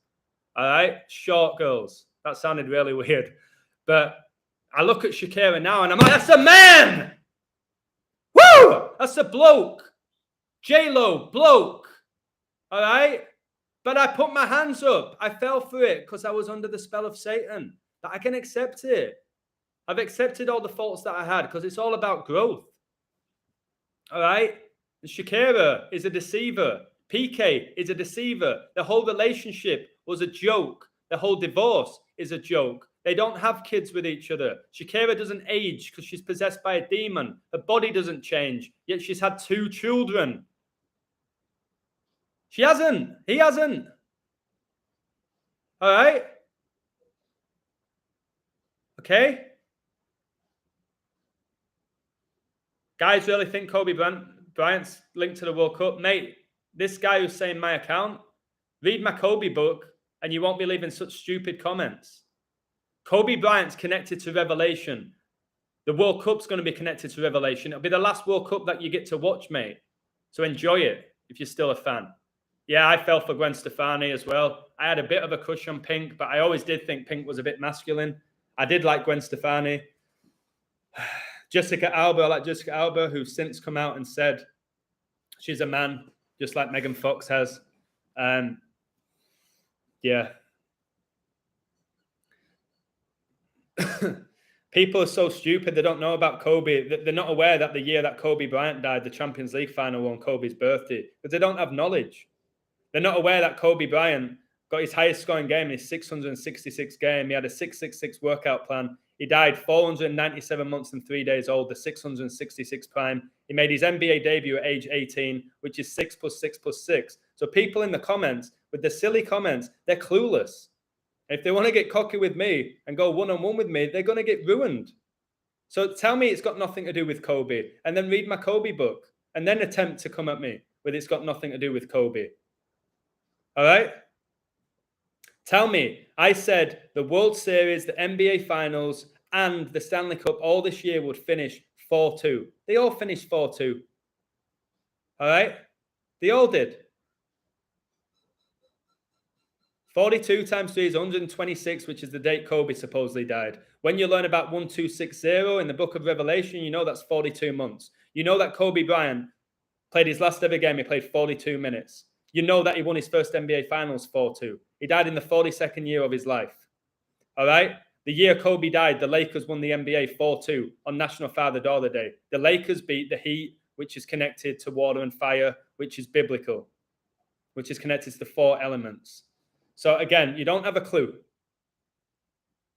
All right? Short girls. That sounded really weird. But I look at Shakira now and I'm like, that's a man! Woo! That's a bloke. J-Lo, bloke. All right? But I put my hands up. I fell for it because I was under the spell of Satan. But I can accept it. I've accepted all the faults that I had because it's all about growth. All right? And Shakira is a deceiver. Pique is a deceiver. The whole relationship was a joke. The whole divorce is a joke. They don't have kids with each other. Shakira doesn't age because she's possessed by a demon. Her body doesn't change, yet she's had 2 children. She hasn't. He hasn't. All right? Okay? Guys really think Kobe Bryant's linked to the World Cup? Mate, this guy who's saying my account, read my Kobe book and you won't be leaving such stupid comments. Kobe Bryant's connected to Revelation. The World Cup's going to be connected to Revelation. It'll be the last World Cup that you get to watch, mate. So enjoy it if you're still a fan. Yeah, I fell for Gwen Stefani as well. I had a bit of a crush on Pink, but I always did think Pink was a bit masculine. I did like Gwen Stefani. Jessica Alba, I like Jessica Alba, who's since come out and said she's a man, just like Megan Fox has. Yeah. People are so stupid, they don't know about Kobe. They're not aware that the year that Kobe Bryant died, the Champions League final on Kobe's birthday, because they don't have knowledge. They're not aware that Kobe Bryant got his highest scoring game in his 666 game. He had a 666 workout plan. He died 497 months and 3 days old, the 666 prime. He made his NBA debut at age 18, which is 6 + 6 + 6. So people in the comments, with the silly comments, they're clueless. If they want to get cocky with me and go one-on-one with me, they're going to get ruined. So tell me it's got nothing to do with Kobe, and then read my Kobe book, and then attempt to come at me with it's got nothing to do with Kobe. All right? Tell me, I said the World Series, the NBA Finals, and the Stanley Cup all this year would finish 4-2. They all finished 4-2. All right? They all did. 42 times 3 is 126, which is the date Kobe supposedly died. When you learn about 1260 in the book of Revelation, you know that's 42 months. You know that Kobe Bryant played his last ever game. He played 42 minutes. You know that he won his first NBA Finals 4-2. He died in the 42nd year of his life. All right? The year Kobe died, the Lakers won the NBA 4-2 on National Father Daughter Day. The Lakers beat the Heat, which is connected to water and fire, which is biblical, which is connected to the 4 elements. So again, you don't have a clue.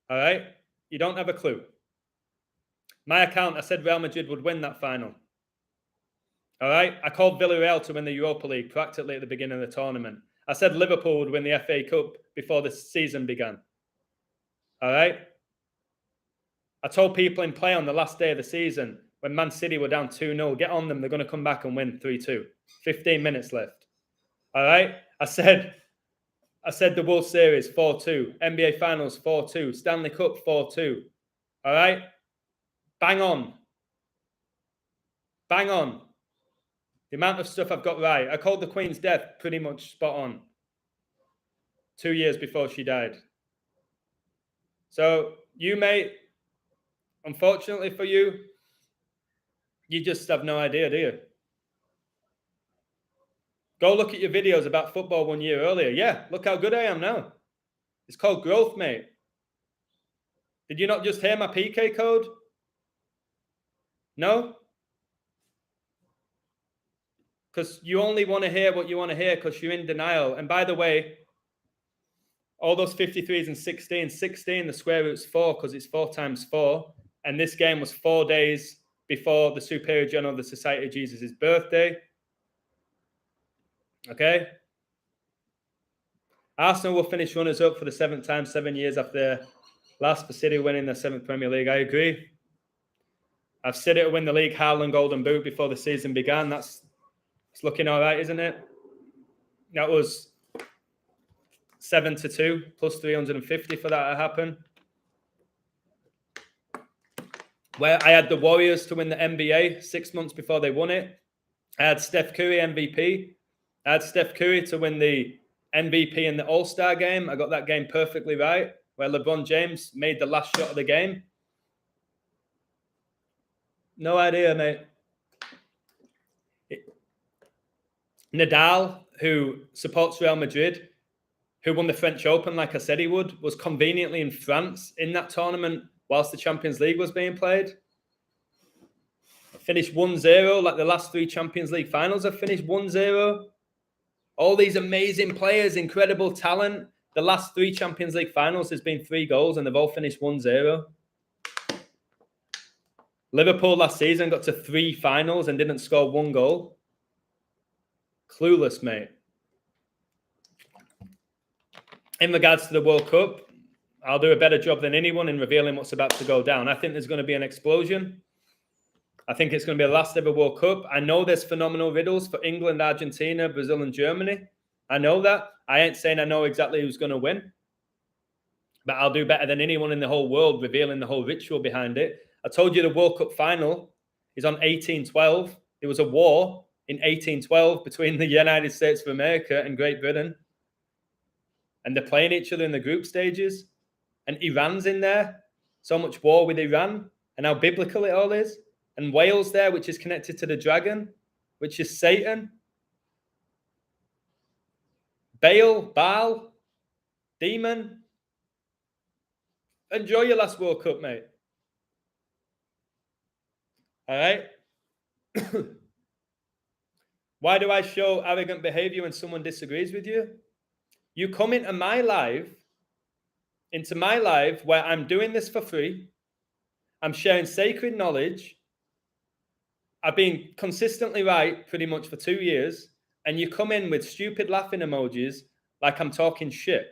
All right? You don't have a clue. My account, I said Real Madrid would win that final. All right? I called Villarreal to win the Europa League practically at the beginning of the tournament. I said Liverpool would win the FA Cup before the season began. All right? I told people in play on the last day of the season, when Man City were down 2-0. Get on them. They're going to come back and win 3-2. 15 minutes left. All right? I said the World Series 4-2. NBA Finals 4-2. Stanley Cup 4-2. All right? Bang on. Bang on. The amount of stuff I've got right. I called the Queen's death pretty much spot on. 2 years before she died. So you, mate, unfortunately for you, you just have no idea, do you? Go look at your videos about football 1 year earlier. Yeah, look how good I am now. It's called growth, mate. Did you not just hear my PK code? No? Because you only want to hear what you want to hear because you're in denial. And by the way, all those 53s and 16, the square root's 4 because it's 4 times 4. And this game was 4 days before the Superior General of the Society of Jesus' birthday. Okay? Arsenal will finish runners-up for the 7th time, 7 years after their last for City winning their 7th Premier League. I agree. I've said it to win the league, Haaland Golden Boot before the season began. It's looking all right, isn't it? That was 7-2 plus 350 for that to happen. Where I had the Warriors to win the NBA 6 months before they won it. I had Steph Curry MVP. I had Steph Curry to win the MVP in the All-Star game. I got that game perfectly right, where LeBron James made the last shot of the game. No idea, mate. Nadal, who supports Real Madrid, who won the French Open like I said he would, was conveniently in France in that tournament whilst the Champions League was being played. Finished 1-0, like the last 3 Champions League finals have finished 1-0. All these amazing players, incredible talent. The last 3 Champions League finals has been 3 goals and they've all finished 1-0. Liverpool last season got to 3 finals and didn't score 1 goal. Clueless, mate. In regards to the World Cup, I'll do a better job than anyone in revealing what's about to go down. I think there's going to be an explosion. I think it's going to be the last ever World Cup. I know there's phenomenal riddles for England, Argentina, Brazil, and Germany. I know that. I ain't saying I know exactly who's going to win. But I'll do better than anyone in the whole world revealing the whole ritual behind it. I told you the World Cup final is on 1812. There was a war in 1812 between the United States of America and Great Britain. And they're playing each other in the group stages. And Iran's in there. So much war with Iran. And how biblical it all is. And Wales there, which is connected to the dragon, which is Satan. Baal, demon. Enjoy your last World Cup, mate. All right? Why do I show arrogant behavior when someone disagrees with you? You come into my live where I'm doing this for free. I'm sharing sacred knowledge. I've been consistently right pretty much for 2 years. And you come in with stupid laughing emojis like I'm talking shit.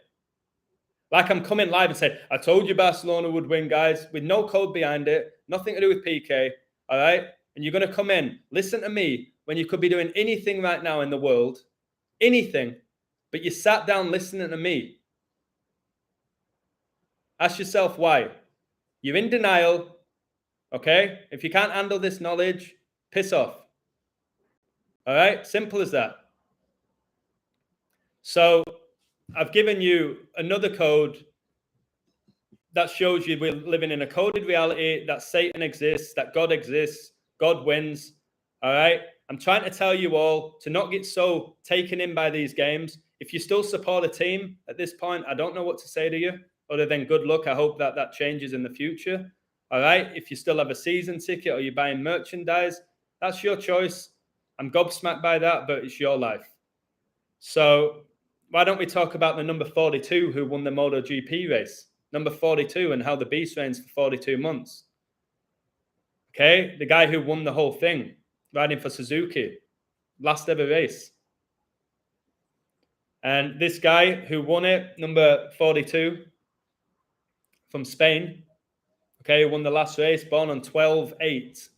Like I'm coming live and saying, I told you Barcelona would win, guys, with no code behind it, nothing to do with PK, all right? And you're going to come in, listen to me, when you could be doing anything right now in the world, anything, but you sat down listening to me. Ask yourself why. You're in denial, okay? If you can't handle this knowledge, piss off. All right? Simple as that. So I've given you another code that shows you we're living in a coded reality, that Satan exists, that God exists, God wins. All right? I'm trying to tell you all to not get so taken in by these games. If you still support a team at this point, I don't know what to say to you other than good luck. I hope that changes in the future. All right? If you still have a season ticket or you're buying merchandise, that's your choice. I'm gobsmacked by that, but it's your life. So why don't we talk about the number 42 who won the MotoGP race? Number 42 and how the beast reigns for 42 months. Okay? The guy who won the whole thing, riding for Suzuki. Last ever race. And this guy who won it, number 42, from Spain, okay, who won the last race, born on 12/8.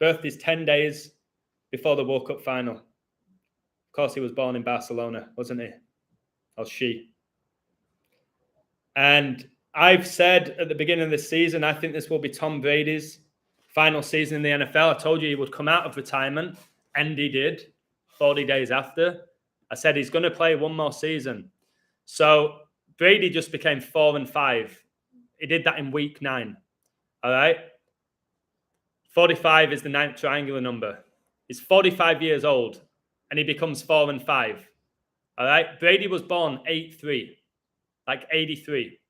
Birthday's 10 days before the World Cup final. Of course, he was born in Barcelona, wasn't he? Or she. And I've said at the beginning of this season, I think this will be Tom Brady's final season in the NFL. I told you he would come out of retirement, and he did 40 days after. I said he's going to play one more season. So Brady just became 4-5. He did that in week 9. All right? 45 is the 9th triangular number. He's 45 years old, and he becomes 4-5. All right? Brady was born 8-3, like 83.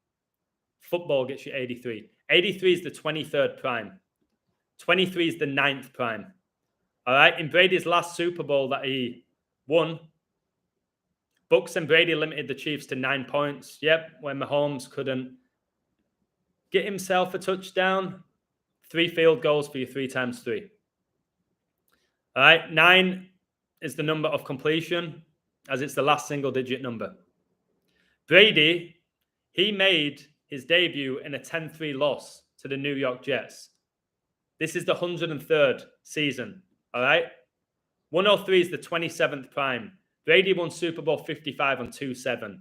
Football gets you 83. 83 is the 23rd prime. 23 is the 9th prime. All right? In Brady's last Super Bowl that he won, Bucks and Brady limited the Chiefs to 9 points. Yep, when Mahomes couldn't get himself a touchdown. 3 field goals for your 3 times 3. All right, 9 is the number of completion, as it's the last single-digit number. Brady, he made his debut in a 10-3 loss to the New York Jets. This is the 103rd season, all right? 103 is the 27th prime. Brady won Super Bowl 55 on 2-7.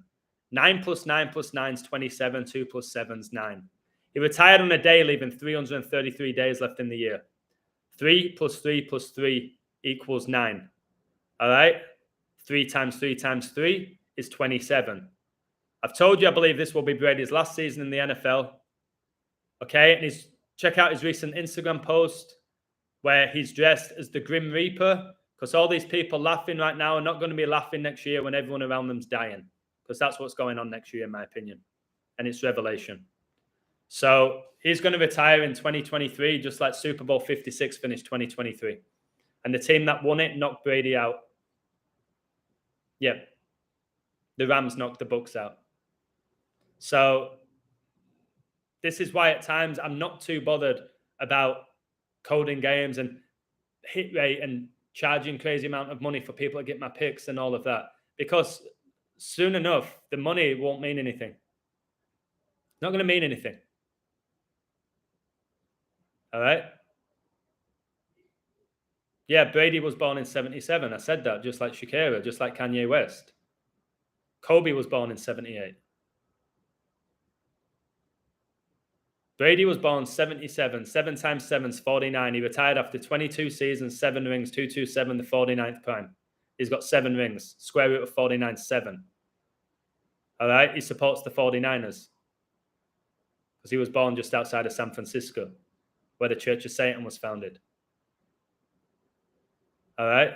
9 plus 9 plus 9 is 27. 2 plus 7 is 9. He retired on a day, leaving 333 days left in the year. 3 plus 3 plus 3 equals 9. All right? 3 times 3 times 3 is 27. I've told you I believe this will be Brady's last season in the NFL. Okay? And check out his recent Instagram post where he's dressed as the Grim Reaper, because all these people laughing right now are not going to be laughing next year when everyone around them's dying, because that's what's going on next year, in my opinion. And it's revelation. So he's going to retire in 2023, just like Super Bowl 56 finished 2023. And the team that won it knocked Brady out. Yep. The Rams knocked the Bucks out. So this is why at times I'm not too bothered about coding games and hit rate and charging crazy amount of money for people to get my picks and all of that. Because soon enough, the money won't mean anything. Not going to mean anything. All right? Yeah, Brady was born in 77. I said that, just like Shakira, just like Kanye West. Kobe was born in 78. Brady was born 77. 7 times 7 is 49. He retired after 22 seasons, 7 rings, 227, the 49th prime. He's got 7 rings. Square root of 49 is 7. All right? He supports the 49ers because he was born just outside of San Francisco, where the Church of Satan was founded. All right?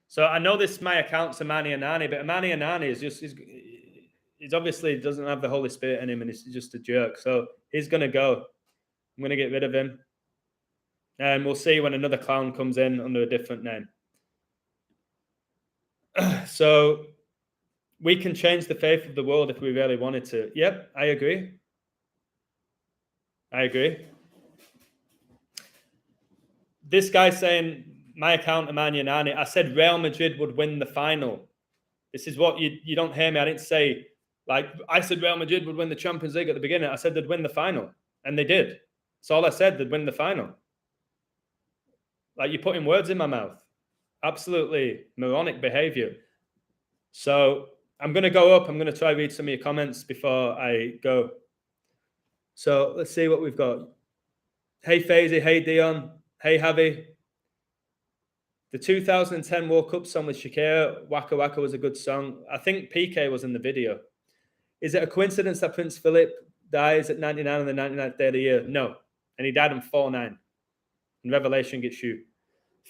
So I know this, my account's Amani Anani, but Amani Anani is just... He's obviously doesn't have the Holy Spirit in him, and he's just a jerk. So he's going to go. I'm going to get rid of him. And we'll see when another clown comes in under a different name. So we can change the faith of the world if we really wanted to. Yep, I agree. I agree. This guy saying, my account, Amani Anani, I said Real Madrid would win the final. This is what you don't hear me. I didn't say... Like, I said Real Madrid would win the Champions League at the beginning. I said they'd win the final. And they did. That's all I said. They'd win the final. Like, you're putting words in my mouth. Absolutely moronic behavior. So, I'm going to go up. I'm going to try to read some of your comments before I go. So, let's see what we've got. Hey, Faisy. Hey, Dion. Hey, Javi. The 2010 World Cup song with Shakira, Waka Waka, was a good song. I think Pique was in the video. Is it a coincidence that Prince Philip dies at 99 on the 99th day of the year? No. And he died on 49. And Revelation gets you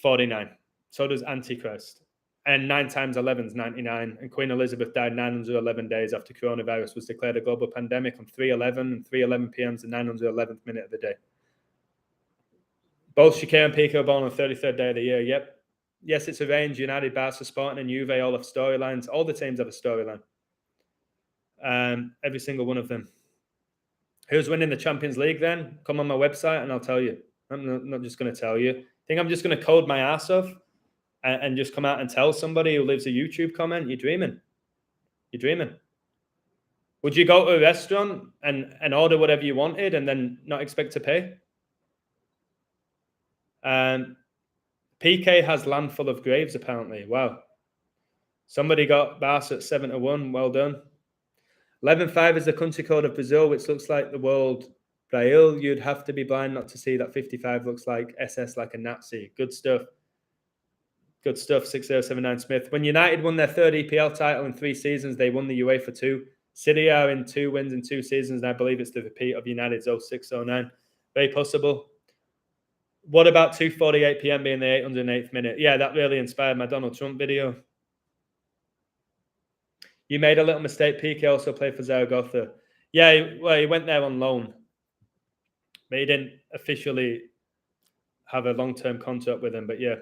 49. So does Antichrist. And 9 times 11 is 99. And Queen Elizabeth died 911 days after coronavirus was declared a global pandemic on 3/11. And 3:11 p.m. is the 911th minute of the day. Both Shakira and Pique are born on the 33rd day of the year. Yep. Yes, it's arranged. United, Barca, Sporting, and Juve all have storylines. All the teams have a storyline. Every single one of them. Who's winning the Champions League then? Come on my website and I'll tell you. I'm not just going to tell you. Think I'm just going to code my ass off and just come out and tell somebody who leaves a YouTube comment? You're dreaming. You're dreaming. Would you go to a restaurant and order whatever you wanted and then not expect to pay? Pique has land full of graves, apparently. Wow. Somebody got Barca at 7-1. Well done. 11-5 is the country code of Brazil, which looks like the world Brazil. You'd have to be blind not to see that 55 looks like SS, like a Nazi. Good stuff. Good stuff, 6079 Smith. When United won their third EPL title in 3 seasons, they won the UEFA 2. City are in 2 wins in 2 seasons, and I believe it's the repeat of United's 06-09. Very possible. What about 2:48 p.m. being the 808th minute? Yeah, that really inspired my Donald Trump video. You made a little mistake. Pique also played for Zaragoza. Yeah, well, he went there on loan, but he didn't officially have a long-term contract with him. But yeah,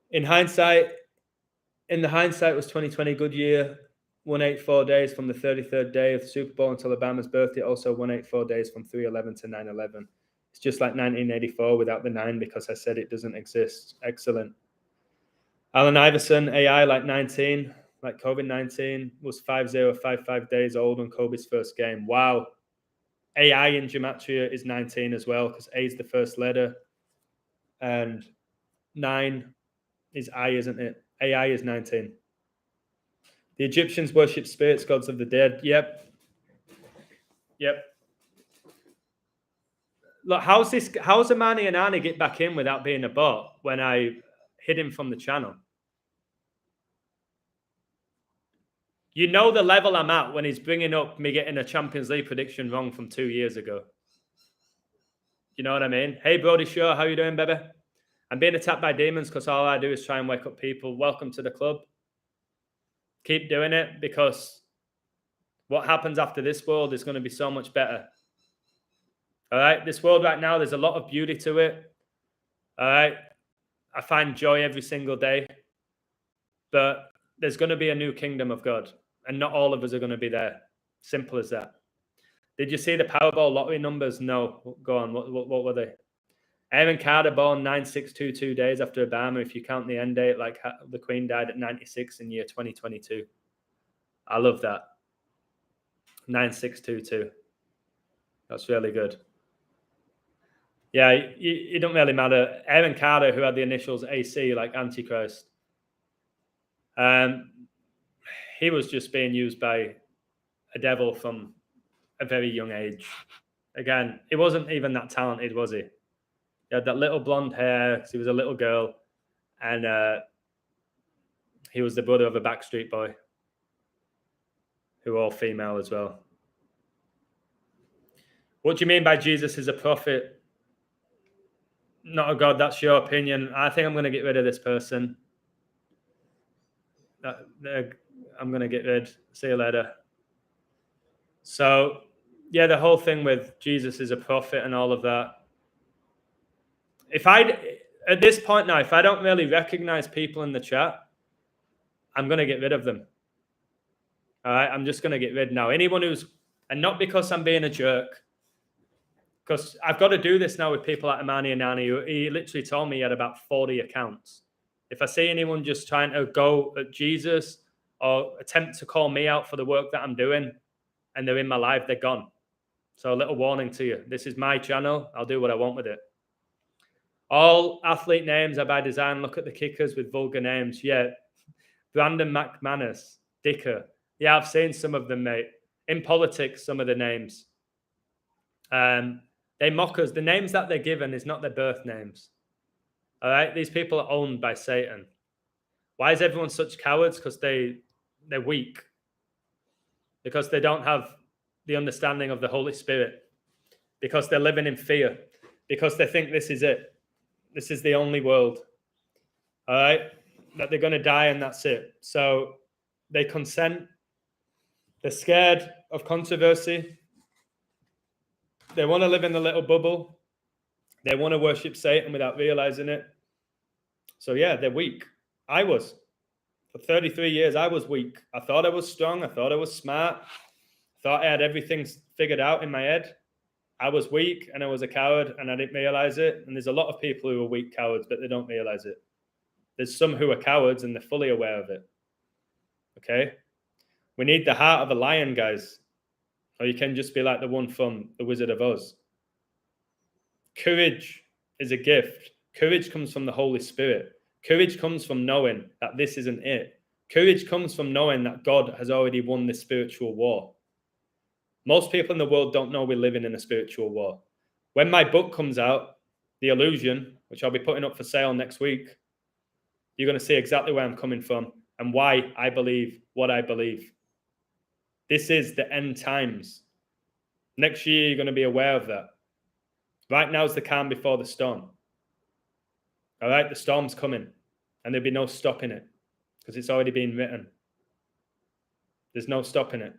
in the hindsight, was 2020 good year. 184 days from the 33rd day of the Super Bowl until Obama's birthday. Also 184 days from 3/11 to 9/11. It's just like 1984 without the 9 because I said it doesn't exist. Excellent. Alan Iverson, AI like 19, like COVID-19, was 5055 days old on Kobe's first game. Wow. AI in gematria is 19 as well because A is the first letter. And 9 is I, isn't it? AI is 19. The Egyptians worship spirits, gods of the dead. Yep. Look, how's Amani and Annie get back in without being a bot when I hid him from the channel? You know the level I'm at when he's bringing up me getting a Champions League prediction wrong from 2 years ago. You know what I mean? Hey, Brody Shaw, how you doing, baby? I'm being attacked by demons because all I do is try and wake up people. Welcome to the club. Keep doing it because what happens after this world is going to be so much better. All right? This world right now, there's a lot of beauty to it. All right? I find joy every single day. But there's going to be a new kingdom of God. And not all of us are going to be there. Simple as that. Did you see the Powerball lottery numbers? No. Go on. What were they? Aaron Carter born 9622 days after Obama. If you count the end date, like the Queen died at 96 in year 2022. I love that. 9622. That's really good. Yeah, it don't really matter. Aaron Carter, who had the initials AC, like Antichrist. He was just being used by a devil from a very young age. Again, he wasn't even that talented, was he? He had that little blonde hair because he was a little girl, and he was the brother of a Backstreet Boy, who were all female as well. What do you mean by Jesus is a prophet, not a God? That's your opinion. I think I'm going to get rid of this person. I'm going to get rid. See you later. So, yeah, the whole thing with Jesus is a prophet and all of that. At this point now, if I don't really recognize people in the chat, I'm going to get rid of them. All right, I'm just going to get rid now. Anyone who's, and not because I'm being a jerk, because I've got to do this now with people like Amani and Nani. He literally told me he had about 40 accounts. If I see anyone just trying to go at Jesus or attempt to call me out for the work that I'm doing and they're in my life, they're gone. So a little warning to you. This is my channel. I'll do what I want with it. All athlete names are by design. Look at the kickers with vulgar names. Yeah. Brandon McManus, Dicker. Yeah, I've seen some of them, mate. In politics, some of the names. They mock us. The names that they're given is not their birth names. All right? These people are owned by Satan. Why is everyone such cowards? Because they're weak. Because they don't have the understanding of the Holy Spirit. Because they're living in fear. Because they think this is it. This is the only world. All right? That they're going to die and that's it. So they consent. They're scared of controversy. They want to live in the little bubble. They want to worship Satan without realizing it. So yeah, they're weak. I was. For 33 years, I was weak. I thought I was strong. I thought I was smart. I thought I had everything figured out in my head. I was weak and I was a coward and I didn't realize it. And there's a lot of people who are weak cowards, but they don't realize it. There's some who are cowards and they're fully aware of it. Okay? We need the heart of a lion, guys. Or you can just be like the one from The Wizard of Oz. Courage is a gift. Courage comes from the Holy Spirit. Courage comes from knowing that this isn't it. Courage comes from knowing that God has already won this spiritual war. Most people in the world don't know we're living in a spiritual war. When my book comes out, The Illusion, which I'll be putting up for sale next week, you're going to see exactly where I'm coming from and why I believe what I believe. This is the end times. Next year, you're going to be aware of that. Right now is the calm before the storm. All right, the storm's coming, and there'll be no stopping it because it's already been written. There's no stopping it.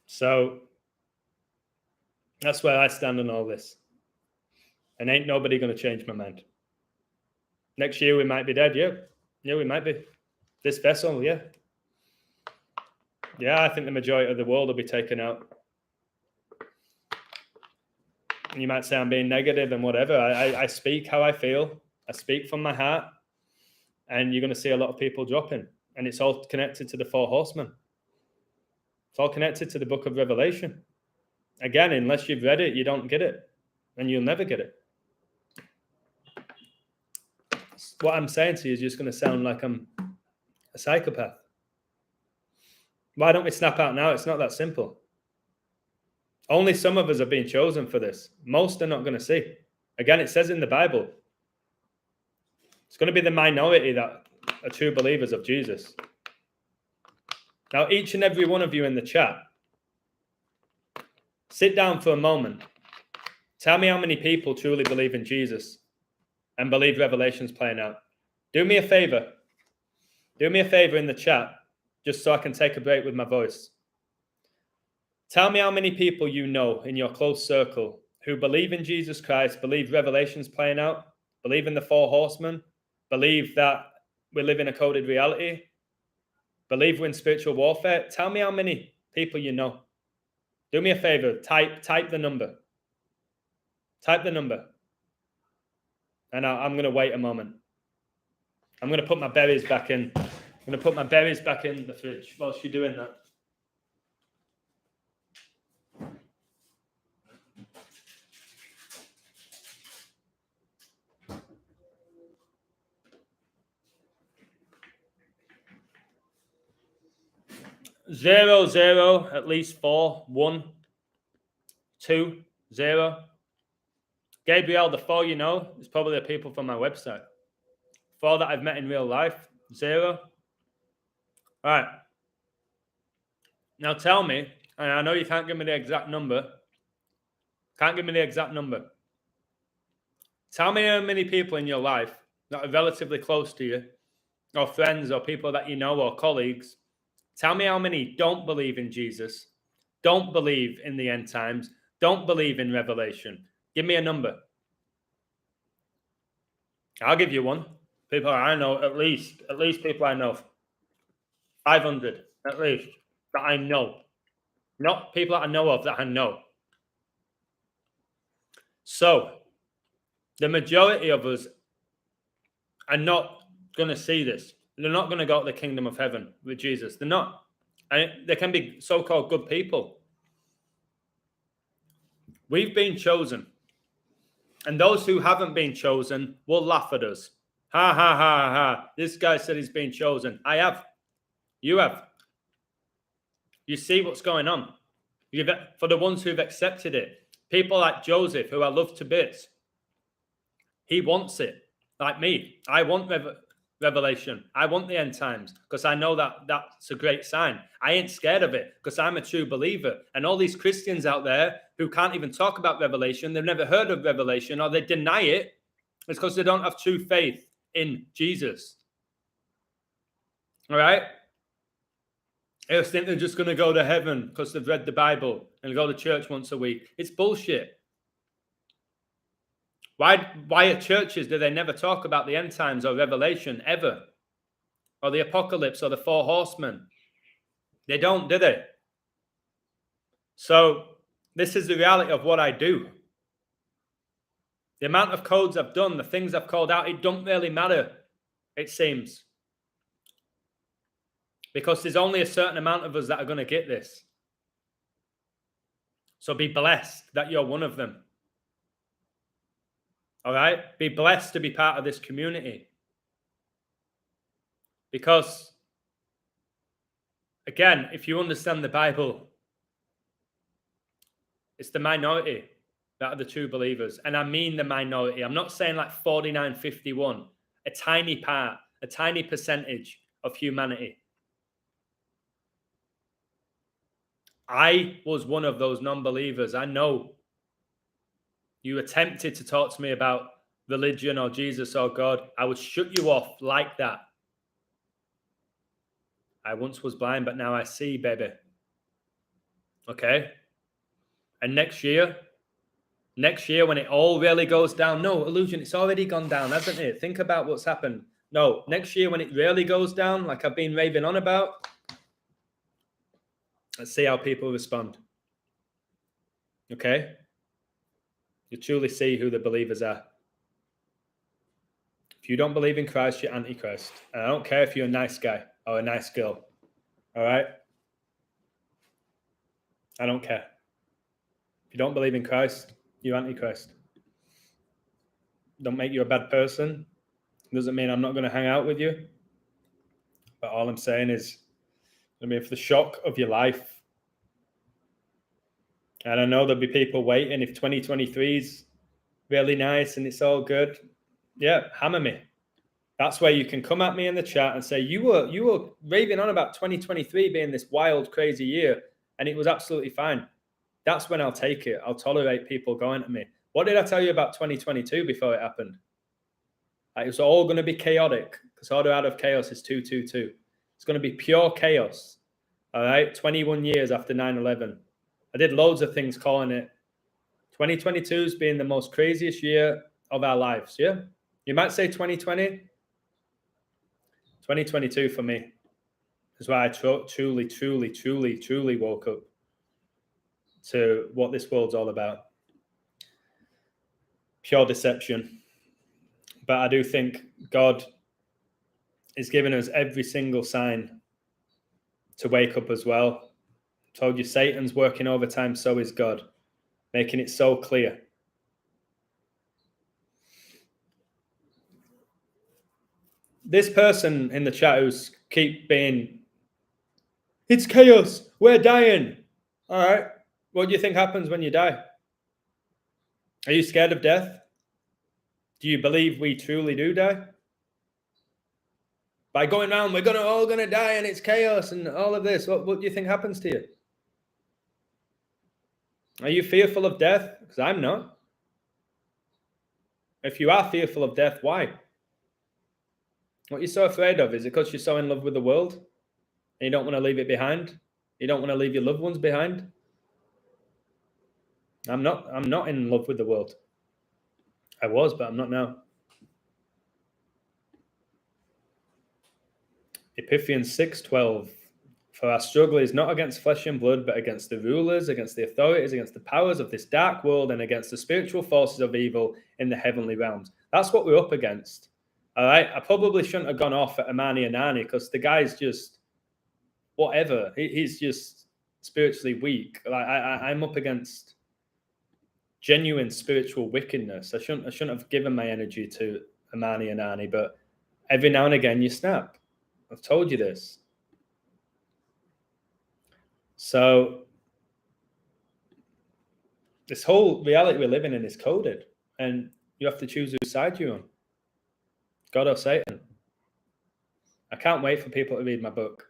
So that's where I stand on all this. And ain't nobody going to change my mind. Next year we might be dead, yeah. Yeah, we might be. This vessel, yeah. Yeah, I think the majority of the world will be taken out. And you might say I'm being negative and whatever. I speak how I feel. I speak from my heart. And you're going to see a lot of people dropping. And it's all connected to the 4 horsemen. It's all connected to the book of Revelation. Again, unless you've read it, you don't get it. And you'll never get it. What I'm saying to you is just going to sound like I'm a psychopath. Why don't we snap out now? It's not that simple. Only some of us are being chosen for this. Most are not going to see. Again, it says in the Bible, it's going to be the minority that are true believers of Jesus. Now, each and every one of you in the chat, sit down for a moment. Tell me how many people truly believe in Jesus and believe Revelation's playing out. Do me a favor. Do me a favor in the chat, just so I can take a break with my voice. Tell me how many people you know in your close circle who believe in Jesus Christ, believe Revelation's playing out, believe in the 4 horsemen, believe that we live in a coded reality, believe we're in spiritual warfare. Tell me how many people you know. Do me a favor. Type the number. Type the number. And I'm going to wait a moment. I'm going to put my berries back in. I'm going to put my berries back in the fridge whilst you're doing that. Zero, zero, at least 4, 1, 2, 0. Gabriel, the 4 you know is probably the people from my website. 4 that I've met in real life, 0. All right. Now tell me, and I know you can't give me the exact number. Can't give me the exact number. Tell me how many people in your life that are relatively close to you, or friends, or people that you know, or colleagues. Tell me how many don't believe in Jesus, don't believe in the end times, don't believe in Revelation. Give me a number. I'll give you one. People I know, at least people I know. 500, at least, that I know. Not people that I know of, that I know. So, the majority of us are not going to see this. They're not going to go to the kingdom of heaven with Jesus. They're not. And they can be so-called good people. We've been chosen. And those who haven't been chosen will laugh at us. Ha, ha, ha, ha. This guy said he's been chosen. I have. You have. You see what's going on. For the ones who've accepted it. People like Joseph, who I love to bits. He wants it. Like me. I want Revelation. I want the end times because I know that that's a great sign. I ain't scared of it because I'm a true believer. And all these Christians out there who can't even talk about Revelation, they've never heard of Revelation, or they deny it, it's because they don't have true faith in Jesus. All right? They just think they're just going to go to heaven because they've read the Bible and go to church once a week. It's bullshit. Why at churches do they never talk about the end times or Revelation ever? Or the apocalypse or the 4 horsemen? They don't, do they? So this is the reality of what I do. The amount of codes I've done, the things I've called out, it don't really matter, it seems. Because there's only a certain amount of us that are going to get this. So be blessed that you're one of them. All right? Be blessed to be part of this community. Because, again, if you understand the Bible, it's the minority that are the true believers. And I mean the minority. I'm not saying like 49-51, a tiny part, a tiny percentage of humanity. I was one of those non-believers. I know you attempted to talk to me about religion or Jesus or God. I would shut you off like that. I once was blind, but now I see, baby. Okay? And next year when it all really goes down, no, illusion, it's already gone down, hasn't it? Think about what's happened. No, next year when it really goes down, like I've been raving on about, let's see how people respond. Okay? You truly see who the believers are. If you don't believe in Christ, you're antichrist. And I don't care if you're a nice guy or a nice girl. All right? I don't care. If you don't believe in Christ, you're antichrist. Don't make you a bad person. Doesn't mean I'm not going to hang out with you. But all I'm saying is, if the shock of your life, and I know there'll be people waiting, if 2023 is really nice and it's all good, yeah, hammer me. That's where you can come at me in the chat and say, you were raving on about 2023 being this wild, crazy year, and it was absolutely fine. That's when I'll take it. I'll tolerate people going at me. What did I tell you about 2022 before it happened? It was all going to be chaotic, because order out of chaos is 222. It's going to be pure chaos. All right, 21 years after 9/11. I did loads of things calling it 2022's being the most craziest year of our lives. Yeah, you might say 2020. 2022 for me is why I truly woke up to what this world's all about. Pure deception. But I do think God is giving us every single sign to wake up as well. I told you Satan's working overtime, so is God, making it so clear. This person in the chat who's keep being, it's chaos, we're dying. All right, what do you think happens when you die? Are you scared of death? Do you believe we truly do die? By going around, we're all gonna die and it's chaos and all of this. What do you think happens to you? Are you fearful of death? Because I'm not. If you are fearful of death, why? What you're so afraid of? Is it because you're so in love with the world and you don't want to leave it behind? You don't want to leave your loved ones behind? I'm not in love with the world. I was, but I'm not now. Ephesians 6:12. For our struggle is not against flesh and blood, but against the rulers, against the authorities, against the powers of this dark world, and against the spiritual forces of evil in the heavenly realms. That's what we're up against. All right. I probably shouldn't have gone off at Amani Anani, because the guy's just whatever. He's just spiritually weak. Like I'm up against genuine spiritual wickedness. I shouldn't have given my energy to Amani Anani, but every now and again you snap. I've told you this. So this whole reality we're living in is coded, and you have to choose whose side you're on, God or Satan. I can't wait for people to read my book.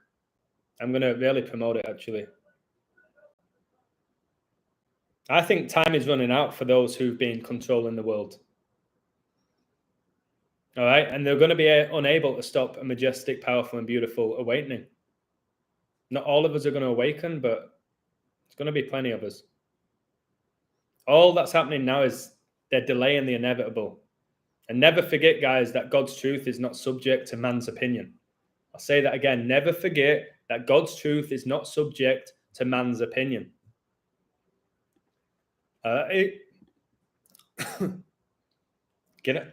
I'm going to really promote it, actually. I think time is running out for those who've been controlling the world. All right? And they're going to be unable to stop a majestic, powerful, and beautiful awakening. Not all of us are going to awaken, but it's going to be plenty of us. All that's happening now is they're delaying the inevitable. And never forget, guys, that God's truth is not subject to man's opinion. I'll say that again. Never forget that God's truth is not subject to man's opinion. Get it?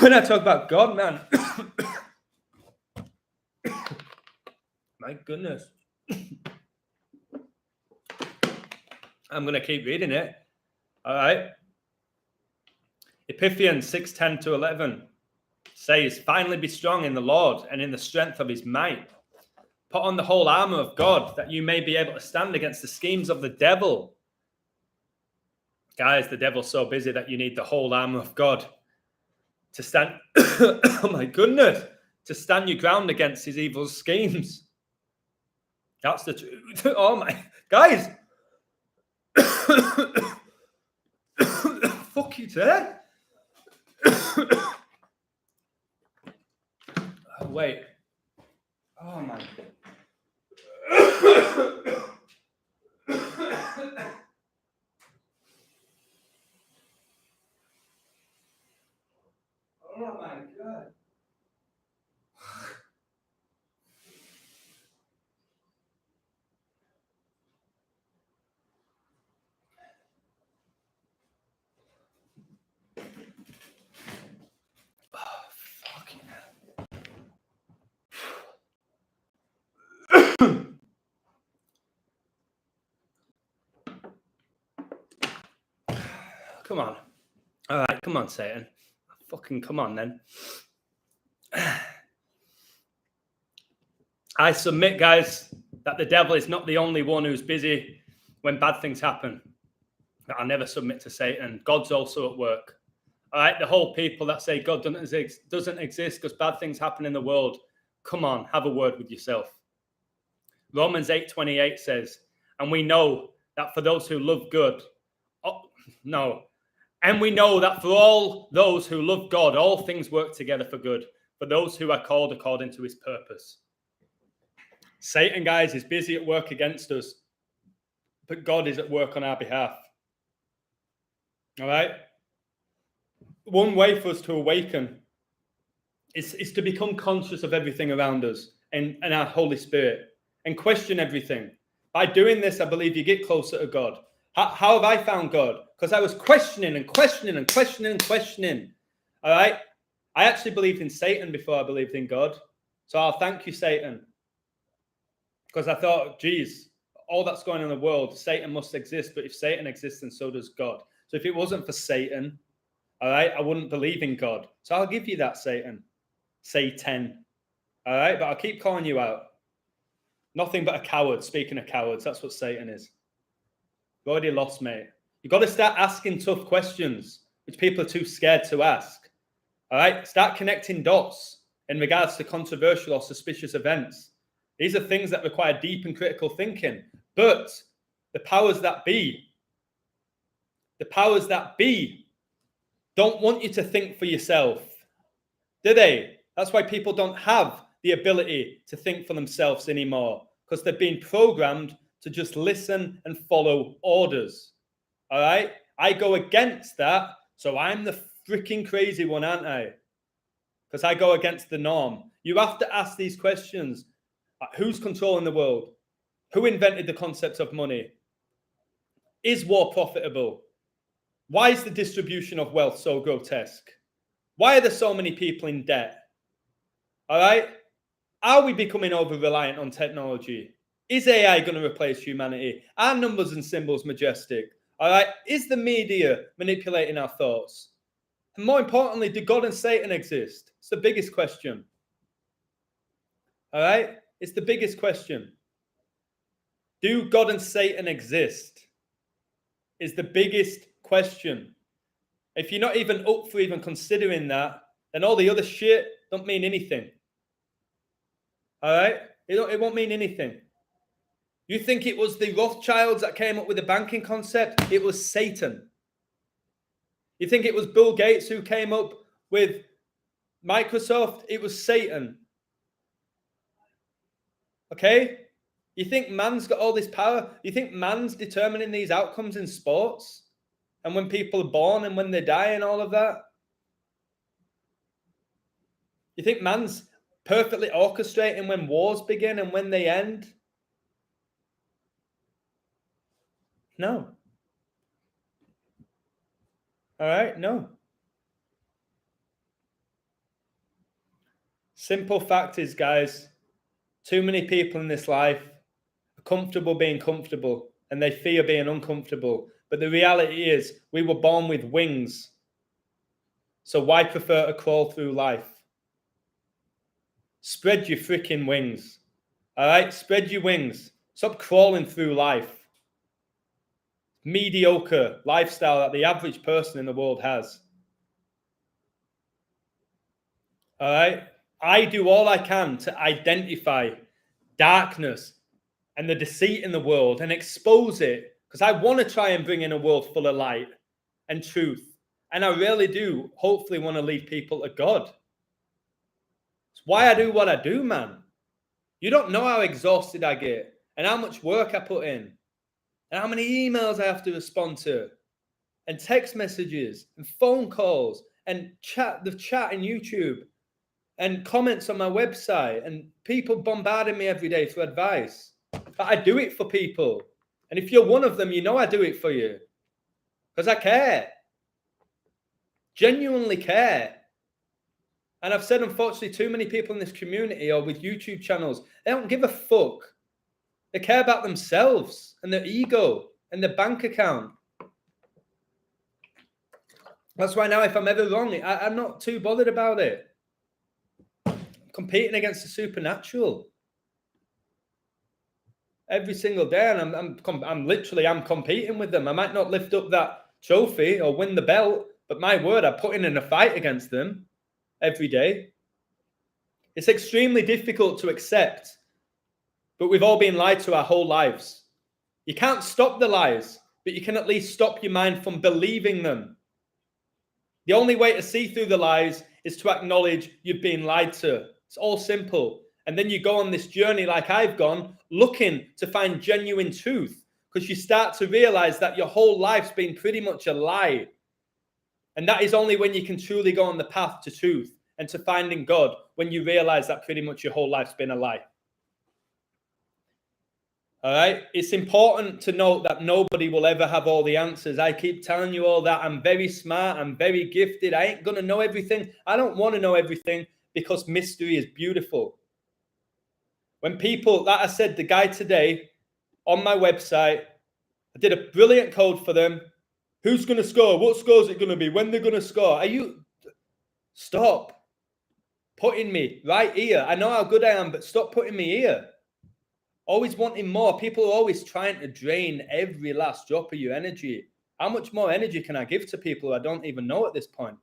When I talk about God, man, my goodness. I'm going to keep reading it. All right. Ephesians 6:10-11 says, finally be strong in the Lord and in the strength of his might. Put on the whole armor of God that you may be able to stand against the schemes of the devil. Guys, the devil's so busy that you need the whole armor of God to stand, oh my goodness, to stand your ground against his evil schemes. That's the truth. Oh my, guys. Fuck you, Ted. Oh, wait. Oh my. Oh my God. Oh, fucking hell. Come on. All right, come on, Satan. Fucking come on, then. I submit, guys, that the devil is not the only one who's busy when bad things happen. But I never submit to Satan. God's also at work. All right, the whole people that say God doesn't exist because bad things happen in the world. Come on, have a word with yourself. Romans 8:28 says, and we know that for those who love good, and we know that for all those who love God, all things work together for good, for those who are called according to his purpose. Satan, guys, is busy at work against us, but God is at work on our behalf. All right? One way for us to awaken is to become conscious of everything around us and our Holy Spirit and question everything. By doing this, I believe you get closer to God. How have I found God? Because I was questioning and questioning and questioning and questioning. All right? I actually believed in Satan before I believed in God. So I'll thank you, Satan. Because I thought, geez, all that's going on in the world, Satan must exist. But if Satan exists, then so does God. So if it wasn't for Satan, all right, I wouldn't believe in God. So I'll give you that, Satan. Satan. All right? But I'll keep calling you out. Nothing but a coward. Speaking of cowards, that's what Satan is. You've already lost, mate. You've got to start asking tough questions, which people are too scared to ask. All right? Start connecting dots in regards to controversial or suspicious events. These are things that require deep and critical thinking. But the powers that be don't want you to think for yourself. Do they? That's why people don't have the ability to think for themselves anymore, because they've been programmed to just listen and follow orders. All right? I go against that, so I'm the freaking crazy one, aren't I? Because I go against the norm. You have to ask these questions. Who's controlling the world? Who invented the concept of money? Is war profitable? Why is the distribution of wealth so grotesque? Why are there so many people in debt? All right? Are we becoming over-reliant on technology? Is AI going to replace humanity? Are numbers and symbols majestic? All right? Is the media manipulating our thoughts? And more importantly, do God and Satan exist? It's the biggest question. All right? It's the biggest question. Do God and Satan exist? Is the biggest question. If you're not even up for even considering that, then all the other shit don't mean anything. All right? It won't mean anything. You think it was the Rothschilds that came up with the banking concept? It was Satan. You think it was Bill Gates who came up with Microsoft? It was Satan. Okay? You think man's got all this power? You think man's determining these outcomes in sports? And when people are born and when they die and all of that? You think man's perfectly orchestrating when wars begin and when they end? No. All right? No. Simple fact is, guys, too many people in this life are comfortable being comfortable and they fear being uncomfortable. But the reality is we were born with wings. So why prefer to crawl through life? Spread your freaking wings. All right? Spread your wings. Stop crawling through life. Mediocre lifestyle that the average person in the world has. All right? I do all I can to identify darkness and the deceit in the world and expose it, because I want to try and bring in a world full of light and truth. And I really do hopefully want to lead people to God. It's why I do what I do, man. You don't know how exhausted I get and how much work I put in and how many emails I have to respond to and text messages and phone calls and the chat in YouTube and comments on my website and people bombarding me every day for advice. But I do it for people. And if you're one of them, you know I do it for you. Because I care. Genuinely care. And I've said, unfortunately, too many people in this community or with YouTube channels, they don't give a fuck. They care about themselves and their ego and their bank account. That's why now if I'm ever wrong, I'm not too bothered about it. I'm competing against the supernatural every single day, and I'm competing with them. I might not lift up that trophy or win the belt, but my word, I put in a fight against them every day. It's extremely difficult to accept, but we've all been lied to our whole lives. You can't stop the lies, but you can at least stop your mind from believing them. The only way to see through the lies is to acknowledge you've been lied to. It's all simple. And then you go on this journey like I've gone, looking to find genuine truth, because you start to realize that your whole life's been pretty much a lie. And that is only when you can truly go on the path to truth and to finding God, when you realize that pretty much your whole life's been a lie. All right. It's important to note that nobody will ever have all the answers. I keep telling you all that. I'm very smart. I'm very gifted. I ain't going to know everything. I don't want to know everything, because mystery is beautiful. When people, like I said, the guy today on my website, I did a brilliant code for them. Who's going to score? What score is it going to be? When they're going to score? Stop putting me right here. I know how good I am, but stop putting me here. Always wanting more. People are always trying to drain every last drop of your energy. How much more energy can I give to people who I don't even know at this point?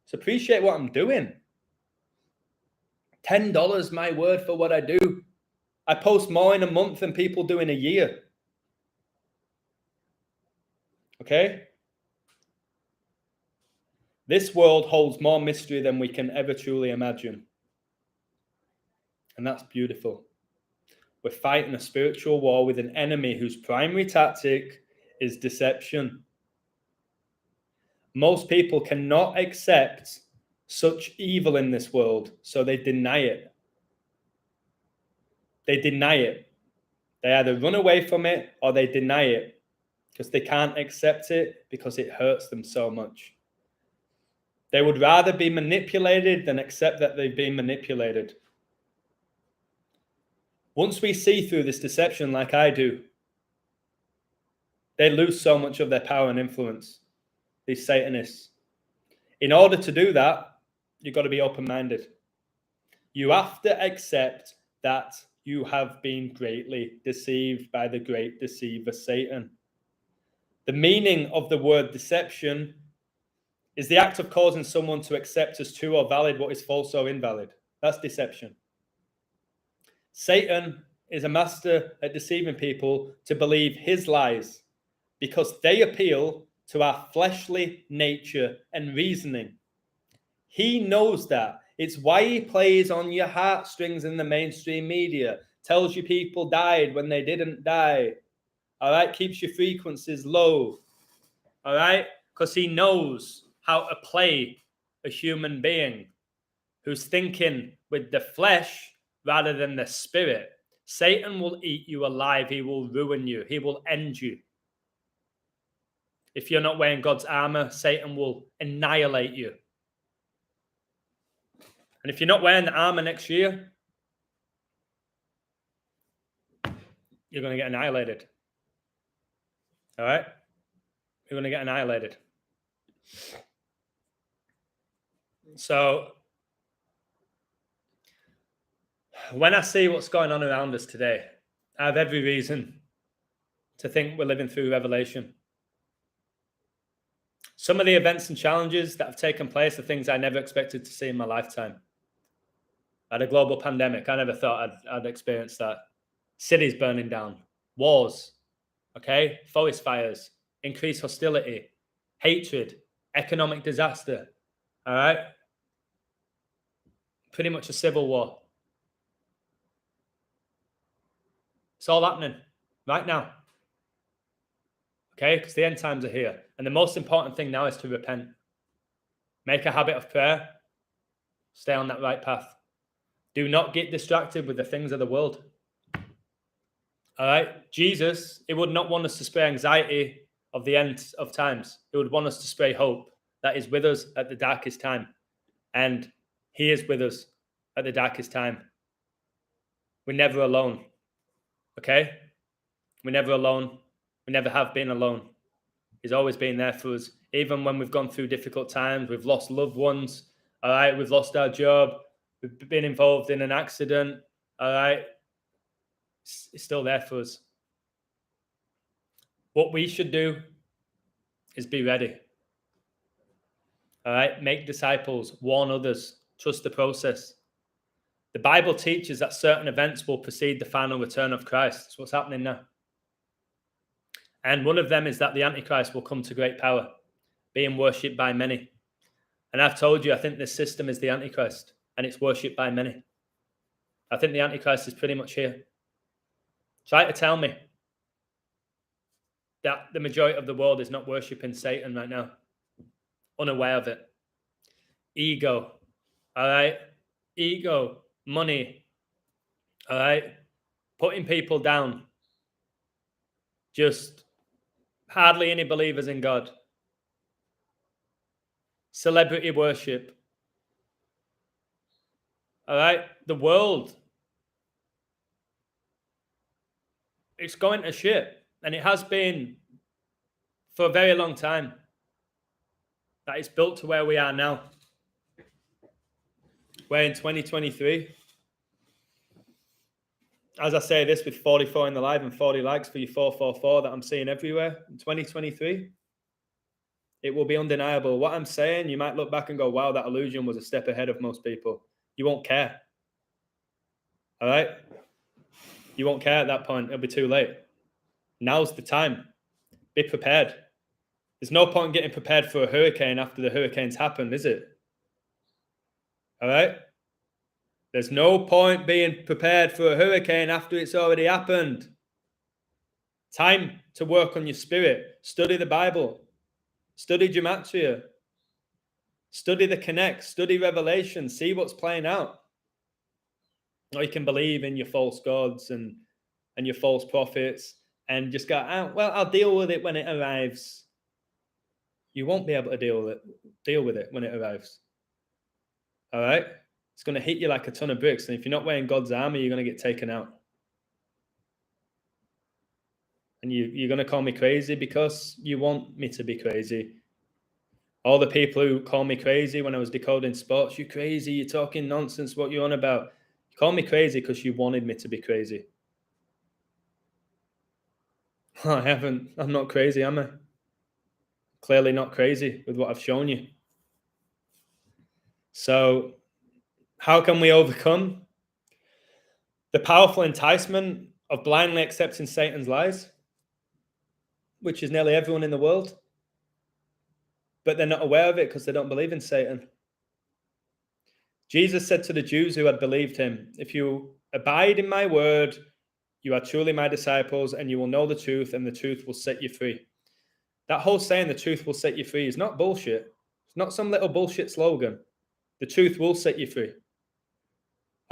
So appreciate what I'm doing. $10, my word, for what I do. I post more in a month than people do in a year. Okay? This world holds more mystery than we can ever truly imagine. And that's beautiful. We're fighting a spiritual war with an enemy whose primary tactic is deception. Most people cannot accept such evil in this world, so they deny it. They deny it. They either run away from it or they deny it, because they can't accept it because it hurts them so much. They would rather be manipulated than accept that they've been manipulated. Once we see through this deception like I do, they lose so much of their power and influence, these Satanists. In order to do that, you've got to be open-minded. You have to accept that you have been greatly deceived by the great deceiver, Satan. The meaning of the word deception is the act of causing someone to accept as true or valid what is false or invalid. That's deception. Satan is a master at deceiving people to believe his lies, because they appeal to our fleshly nature and reasoning. He knows that. It's why he plays on your heartstrings in the mainstream media, tells you people died when they didn't die. All right, keeps your frequencies low. All right, because he knows how to play a human being who's thinking with the flesh rather than the spirit. Satan will eat you alive. He will ruin you. He will end you. If you're not wearing God's armor, Satan will annihilate you. And if you're not wearing the armor next year, you're going to get annihilated. All right? You're going to get annihilated. So when I see what's going on around us today, I have every reason to think we're living through revelation. Some of the events and challenges that have taken place are things I never expected to see in my lifetime. I had a global pandemic. I never thought I'd experience that. Cities burning down, wars, okay, forest fires, increased hostility, hatred, economic disaster, all right? Pretty much a civil war. It's all happening right now, okay? Because the end times are here. And the most important thing now is to repent. Make a habit of prayer. Stay on that right path. Do not get distracted with the things of the world. All right? Jesus, he would not want us to spray anxiety of the end of times. He would want us to spray hope that is with us at the darkest time. And he is with us at the darkest time. We're never alone. Okay? We're never alone. We never have been alone. He's always been there for us. Even when we've gone through difficult times, we've lost loved ones. All right? We've lost our job. We've been involved in an accident. All right? It's still there for us. What we should do is be ready. All right? Make disciples, warn others, trust the process. The Bible teaches that certain events will precede the final return of Christ. That's what's happening now. And one of them is that the Antichrist will come to great power, being worshipped by many. And I've told you, I think this system is the Antichrist, and it's worshipped by many. I think the Antichrist is pretty much here. Try to tell me that the majority of the world is not worshipping Satan right now, unaware of it. Ego, all right? Ego, money, all right? Putting people down. Just hardly any believers in God. Celebrity worship. All right? The world, it's going to shit. And it has been for a very long time. That it's built to where we are now. We're in 2023. As I say this with 44 in the live and 40 likes for your 444 that I'm seeing everywhere in 2023, it will be undeniable. What I'm saying, you might look back and go, wow, that illusion was a step ahead of most people. You won't care. All right? You won't care at that point. It'll be too late. Now's the time. Be prepared. There's no point getting prepared for a hurricane after the hurricane's happened, is it? All right? There's no point being prepared for a hurricane after it's already happened. Time to work on your spirit. Study the Bible. Study gematria. Study the connect. Study Revelation. See what's playing out. Or you can believe in your false gods and your false prophets and just go, oh, well, I'll deal with it when it arrives. You won't be able to deal with it when it arrives. All right? It's going to hit you like a ton of bricks. And if you're not wearing God's armor, you're going to get taken out. And you're going to call me crazy because you want me to be crazy. All the people who call me crazy when I was decoding sports, you're crazy, you're talking nonsense, what you're on about. You call me crazy because you wanted me to be crazy. I haven't. I'm not crazy, am I? Clearly not crazy with what I've shown you. So how can we overcome the powerful enticement of blindly accepting Satan's lies, which is nearly everyone in the world, but they're not aware of it because they don't believe in Satan? Jesus said to the Jews who had believed him, if you abide in my word, you are truly my disciples, and you will know the truth, and the truth will set you free. That whole saying, the truth will set you free, is not bullshit. It's not some little bullshit slogan. The truth will set you free.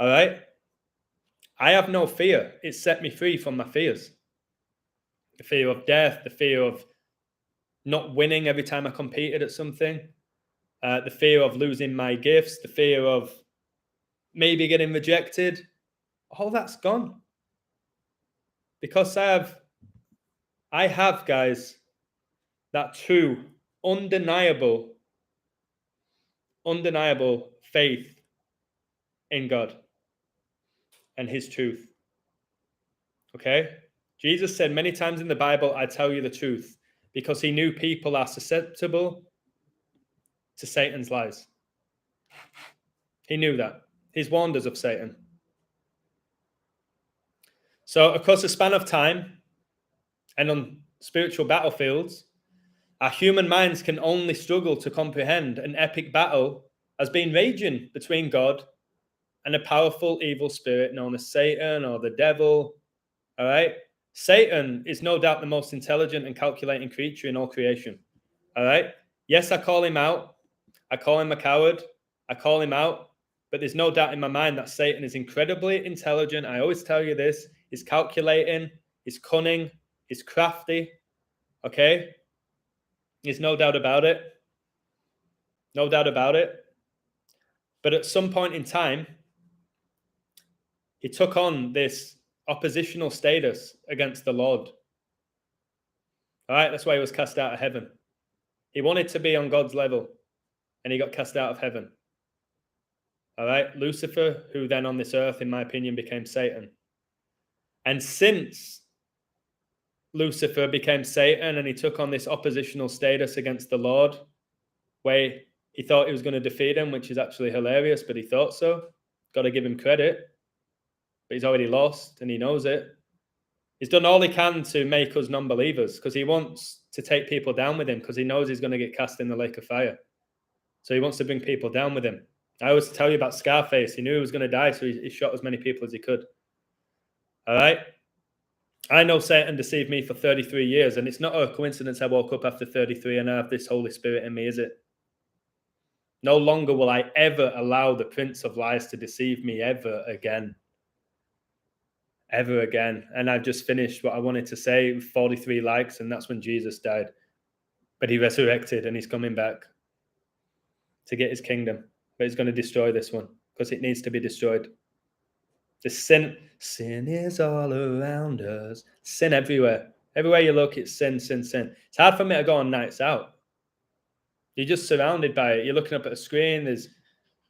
All right? I have no fear. It set me free from my fears. The fear of death, the fear of not winning every time I competed at something, the fear of losing my gifts, the fear of maybe getting rejected. All that's gone. Because I have, guys, that true, undeniable undeniable faith in God and his truth. Okay? Jesus said many times in the Bible, I tell you the truth, because he knew people are susceptible to Satan's lies. He knew that. He's warned us of Satan. So across the span of time and on spiritual battlefields, our human minds can only struggle to comprehend an epic battle has been raging between God and a powerful evil spirit known as Satan or the devil. All right? Satan is no doubt the most intelligent and calculating creature in all creation. All right? Yes, I call him out. I call him a coward. I call him out. But there's no doubt in my mind that Satan is incredibly intelligent. I always tell you this. He's calculating. He's cunning. He's crafty. Okay? There's no doubt about it. No doubt about it. But at some point in time, he took on this oppositional status against the Lord. All right, that's why he was cast out of heaven. He wanted to be on God's level, and he got cast out of heaven. All right, Lucifer, who then on this earth, in my opinion, became Satan. And since Lucifer became Satan and he took on this oppositional status against the Lord, where he thought he was going to defeat him, which is actually hilarious, but he thought so. Got to give him credit. But he's already lost, and he knows it. He's done all he can to make us non-believers because he wants to take people down with him because he knows he's going to get cast in the lake of fire. So he wants to bring people down with him. I always tell you about Scarface. He knew he was going to die, so he shot as many people as he could. All right? I know Satan deceived me for 33 years, and it's not a coincidence I woke up after 33 and I have this Holy Spirit in me, is it? No longer will I ever allow the Prince of Lies to deceive me ever again. Ever again. And I've just finished what I wanted to say, 43 likes, and that's when Jesus died. But he resurrected and he's coming back to get his kingdom. But he's going to destroy this one because it needs to be destroyed. The sin is all around us. Sin everywhere. Everywhere you look, it's sin, sin, sin. It's hard for me to go on nights out. You're just surrounded by it. You're looking up at a screen. There's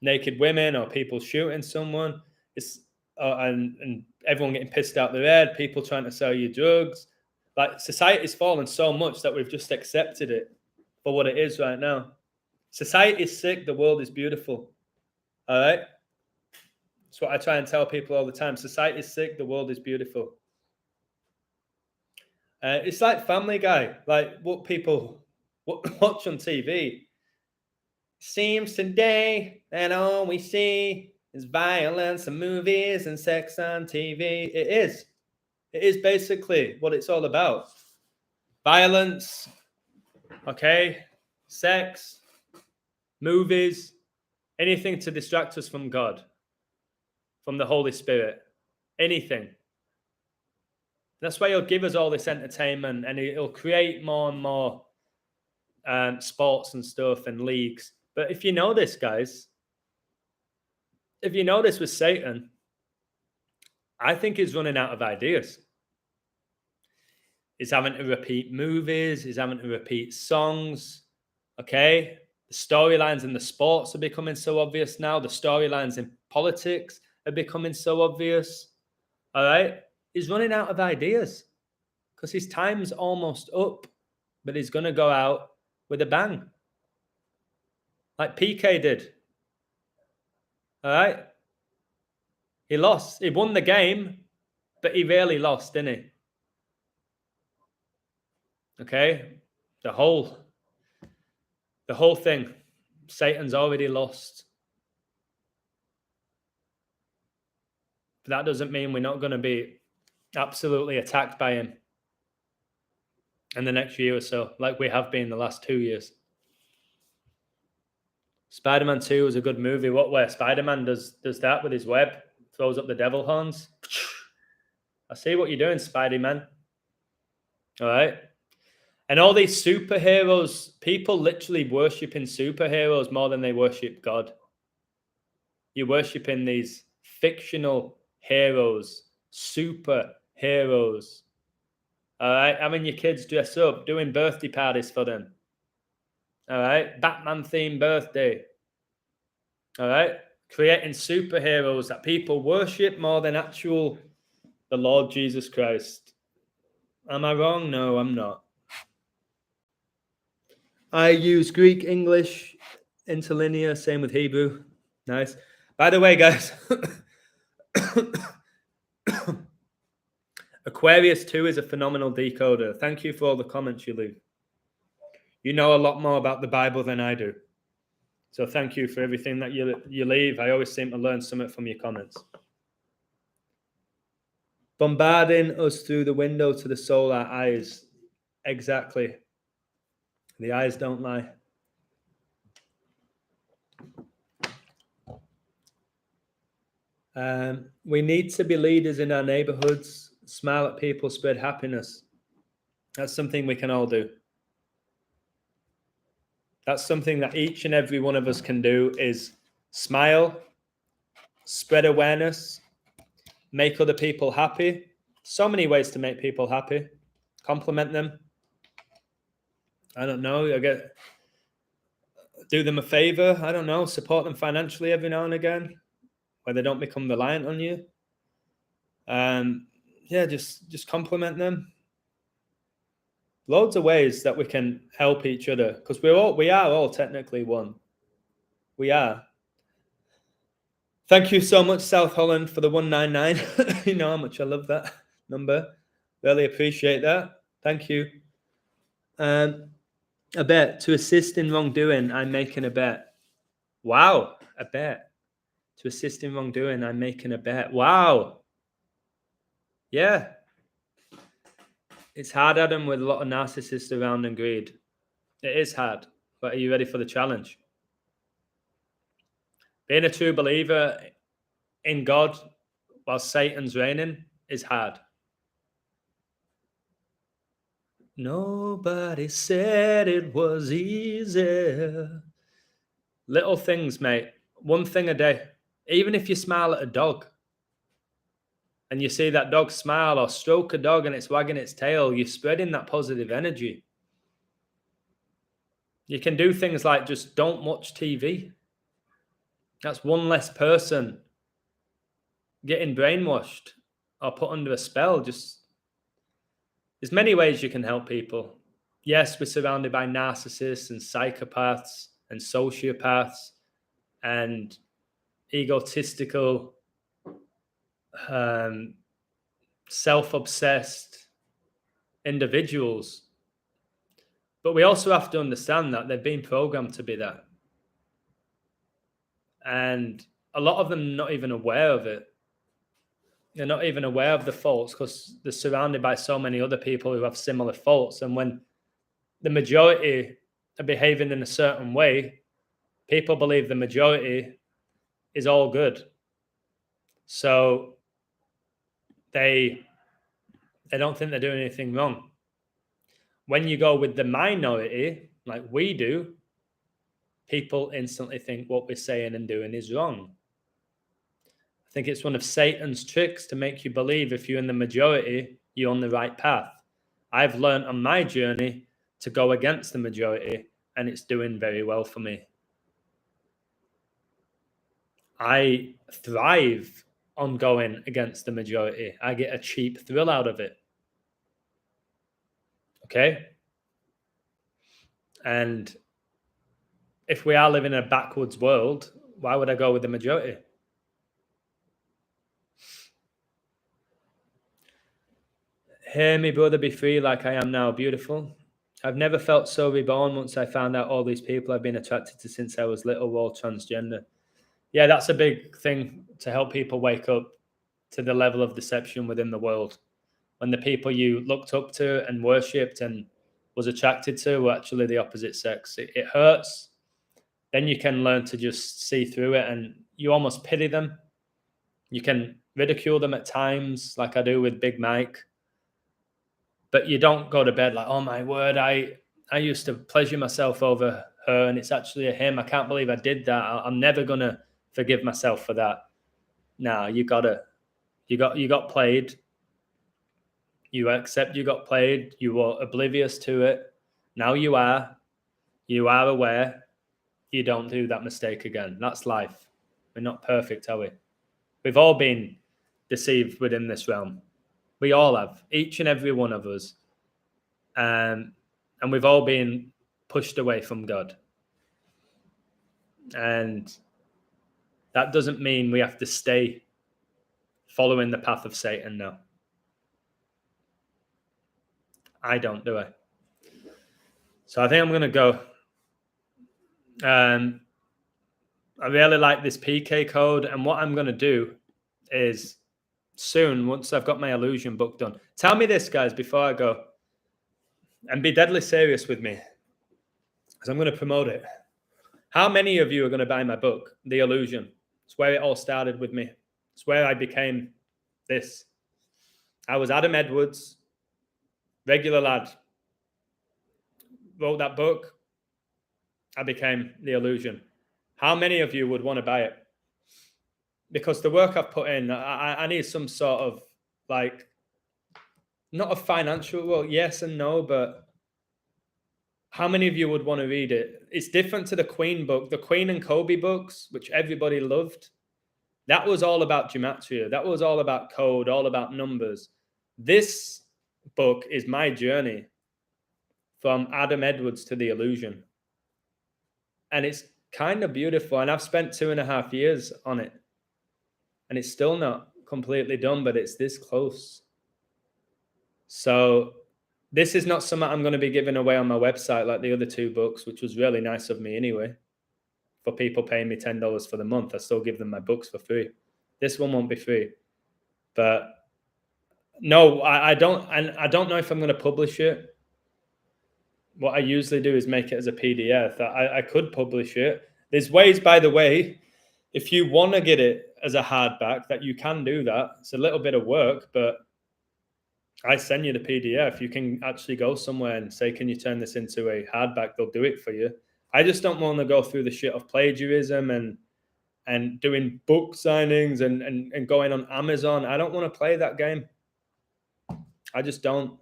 naked women or people shooting someone. It's and everyone getting pissed out their head. People trying to sell you drugs. Like society's fallen so much that we've just accepted it for what it is right now. Society is sick. The world is beautiful. All right. That's what I try and tell people all the time. Society is sick. The world is beautiful. It's like Family Guy, like what people watch on TV. Seems today that all we see is violence and movies and sex on TV. It is. It is basically what it's all about. Violence, okay, sex, movies, anything to distract us from God, from the Holy Spirit, anything. That's why he'll give us all this entertainment and he'll create more and more sports and stuff and leagues. But if you know this, guys, if you know this with Satan, I think he's running out of ideas. He's having to repeat movies. He's having to repeat songs. Okay? The storylines in the sports are becoming so obvious now. The storylines in politics are becoming so obvious. All right? He's running out of ideas because his time's almost up, but he's going to go out with a bang. Like Pique did. All right? He lost. He won the game, but he really lost, didn't he? Okay? The whole thing. Satan's already lost. But that doesn't mean we're not going to be absolutely attacked by him in the next year or so, like we have been the last 2 years. Spider-Man 2 was a good movie. Where Spider-Man does that with his web, throws up the devil horns. I see what you're doing, Spider-Man. All right. And all these superheroes, people literally worshiping superheroes more than they worship God. You're worshiping these fictional heroes, superheroes. All right. Having your kids dress up, doing birthday parties for them. All right. Batman themed birthday. All right. Creating superheroes that people worship more than the Lord Jesus Christ. Am I wrong? No, I'm not. I use Greek, English, interlinear, same with Hebrew. Nice. By the way, guys, Aquarius 2 is a phenomenal decoder. Thank you for all the comments you leave. You know a lot more about the Bible than I do. So thank you for everything that you leave. I always seem to learn something from your comments. Bombarding us through the window to the soul, our eyes. Exactly. The eyes don't lie. We need to be leaders in our neighborhoods, smile at people, spread happiness. That's something we can all do. That's something that each and every one of us can do, is smile, spread awareness, make other people happy. So many ways to make people happy. Compliment them. I don't know. Do them a favor. I don't know. Support them financially every now and again, where they don't become reliant on you. Yeah, just compliment them. Loads of ways that we can help each other, because we are all technically one. We are. Thank you so much, South Holland, for the 199. You know how much I love that number. Really appreciate that. Thank you. A bet. To assist in wrongdoing, I'm making a bet. Wow, a bet. To assist in wrongdoing, I'm making a bet. Wow. Yeah. It's hard, Adam, with a lot of narcissists around and greed. It is hard, but are you ready for the challenge? Being a true believer in God while Satan's reigning is hard. Nobody said it was easy. Little things, mate. One thing a day. Even if you smile at a dog and you see that dog smile, or stroke a dog and it's wagging its tail, you're spreading that positive energy. You can do things like just don't watch TV. That's one less person getting brainwashed or put under a spell. There's many ways you can help people. Yes, we're surrounded by narcissists and psychopaths and sociopaths and egotistical, self-obsessed individuals. But we also have to understand that they've been programmed to be that. And a lot of them are not even aware of it. They're not even aware of the faults because they're surrounded by so many other people who have similar faults. And when the majority are behaving in a certain way, people believe the majority is all good. So they don't think they're doing anything wrong. When you go with the minority, like we do, people instantly think what we're saying and doing is wrong. I think it's one of Satan's tricks to make you believe if you're in the majority, you're on the right path. I've learned on my journey to go against the majority, and it's doing very well for me. I thrive on going against the majority. I get a cheap thrill out of it. Okay? And if we are living in a backwards world, why would I go with the majority? Hear me, brother, be free like I am now. Beautiful. I've never felt so reborn once I found out all these people I've been attracted to since I was little were all transgender. Yeah, that's a big thing to help people wake up to the level of deception within the world. When the people you looked up to and worshipped and was attracted to were actually the opposite sex. It hurts. Then you can learn to just see through it, and you almost pity them. You can ridicule them at times, like I do with Big Mike. But you don't go to bed like, oh my word, I used to pleasure myself over her and it's actually a him. I can't believe I did that. I'm never going to forgive myself for that. No, you got played. You accept you got played. You were oblivious to it. Now you are aware. You don't do that mistake again. That's life. We're not perfect, are we? We've all been deceived within this realm. We all have, each and every one of us. And we've all been pushed away from God. And that doesn't mean we have to stay following the path of Satan now. I don't, do I? So I think I'm going to go. I really like this PK code. And what I'm going to do is soon, once I've got my illusion book done. Tell me this, guys, before I go. And be deadly serious with me, because I'm going to promote it. How many of you are going to buy my book, The Illusion? It's where it all started with me. It's where I became this. I was Adam Edwards, regular lad. Wrote that book. I became The Illusion. How many of you would want to buy it? Because the work I've put in, I need some sort of, like, not a financial, well, yes and no, but how many of you would want to read it? It's different to the Queen book. The Queen and Kobe books, which everybody loved, that was all about gematria. That was all about code, all about numbers. This book is my journey from Adam Edwards to The Illusion. And it's kind of beautiful. And I've spent 2.5 years on it. And it's still not completely done, but it's this close. So this is not something I'm going to be giving away on my website like the other 2 books, which was really nice of me anyway. For people paying me $10 for the month, I still give them my books for free. This one won't be free. But no, I don't. And I don't know if I'm going to publish it. What I usually do is make it as a PDF. I could publish it. There's ways, by the way, if you want to get it as a hardback, that you can do that. It's a little bit of work, but I send you the PDF. You can actually go somewhere and say, can you turn this into a hardback? They'll do it for you. I just don't want to go through the shit of plagiarism and doing book signings and going on Amazon. I don't want to play that game. I just don't.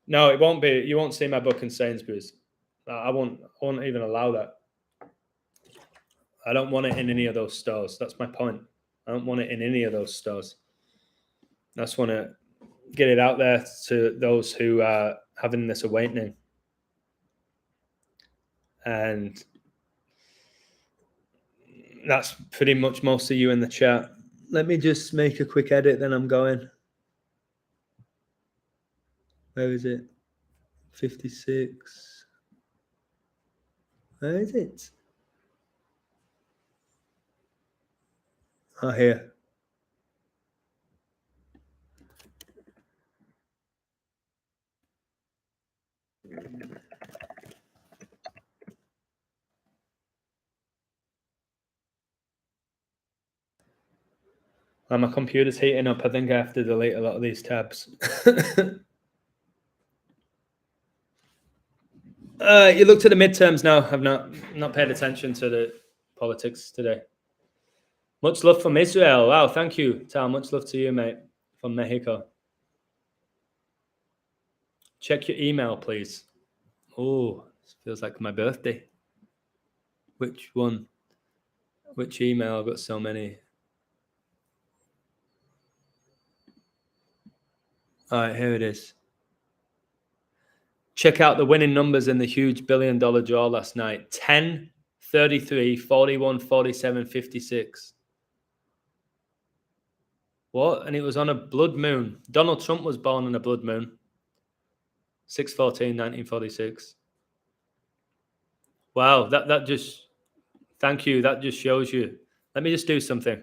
No, it won't be. You won't see my book in Sainsbury's. I won't even allow that. I don't want it in any of those stores. That's my point. I don't want it in any of those stores. I just want to get it out there to those who are having this awakening. And that's pretty much most of you in the chat. Let me just make a quick edit, then I'm going. Where is it? 56. Where is it? Oh, here. Oh, my computer's heating up. I think I have to delete a lot of these tabs. You looked at the midterms now. I've not paid attention to the politics today. Much love from Israel. Wow, thank you, Tal. Much love to you, mate, from Mexico. Check your email, please. Oh, this feels like my birthday. Which one? Which email? I've got so many. All right, here it is. Check out the winning numbers in the huge $1 billion draw last night. 10, 33, 41, 47, 56. What? And it was on a blood moon. Donald Trump was born on a blood moon. 6/14, 1946. Wow, that just, thank you. That just shows you. Let me just do something.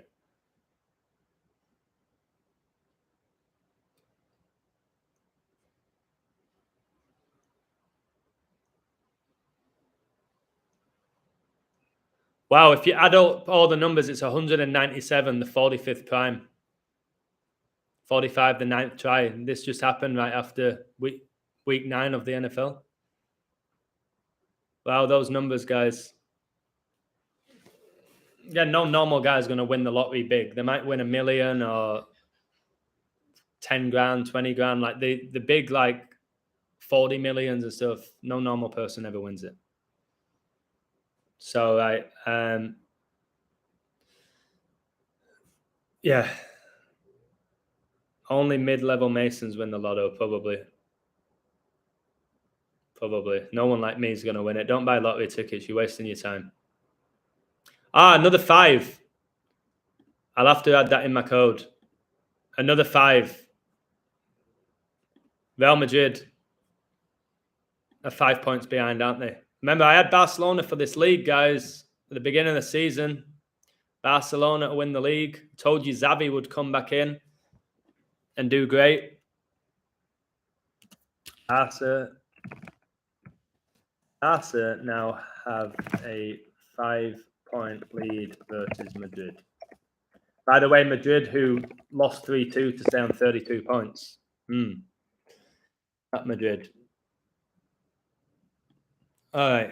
Wow, if you add up all the numbers, it's 197, the 45th prime. 45, the 9th try. And this just happened right after week 9 of the NFL. Wow, those numbers, guys. Yeah, no normal guy is going to win the lottery big. They might win $1 million or 10 grand, 20 grand. Like the big, like 40 millions and stuff. No normal person ever wins it. So, right. Yeah. Only mid-level Masons win the lotto, probably. Probably. No one like me is going to win it. Don't buy lottery tickets. You're wasting your time. Another 5. I'll have to add that in my code. Another 5. Real Madrid are 5 points behind, aren't they? Remember, I had Barcelona for this league, guys, at the beginning of the season. Barcelona to win the league. Told you Xavi would come back in and do great. Barca now have a 5-point lead versus Madrid. By the way, Madrid, who lost 3-2 to stay on 32 points. At Madrid. All right.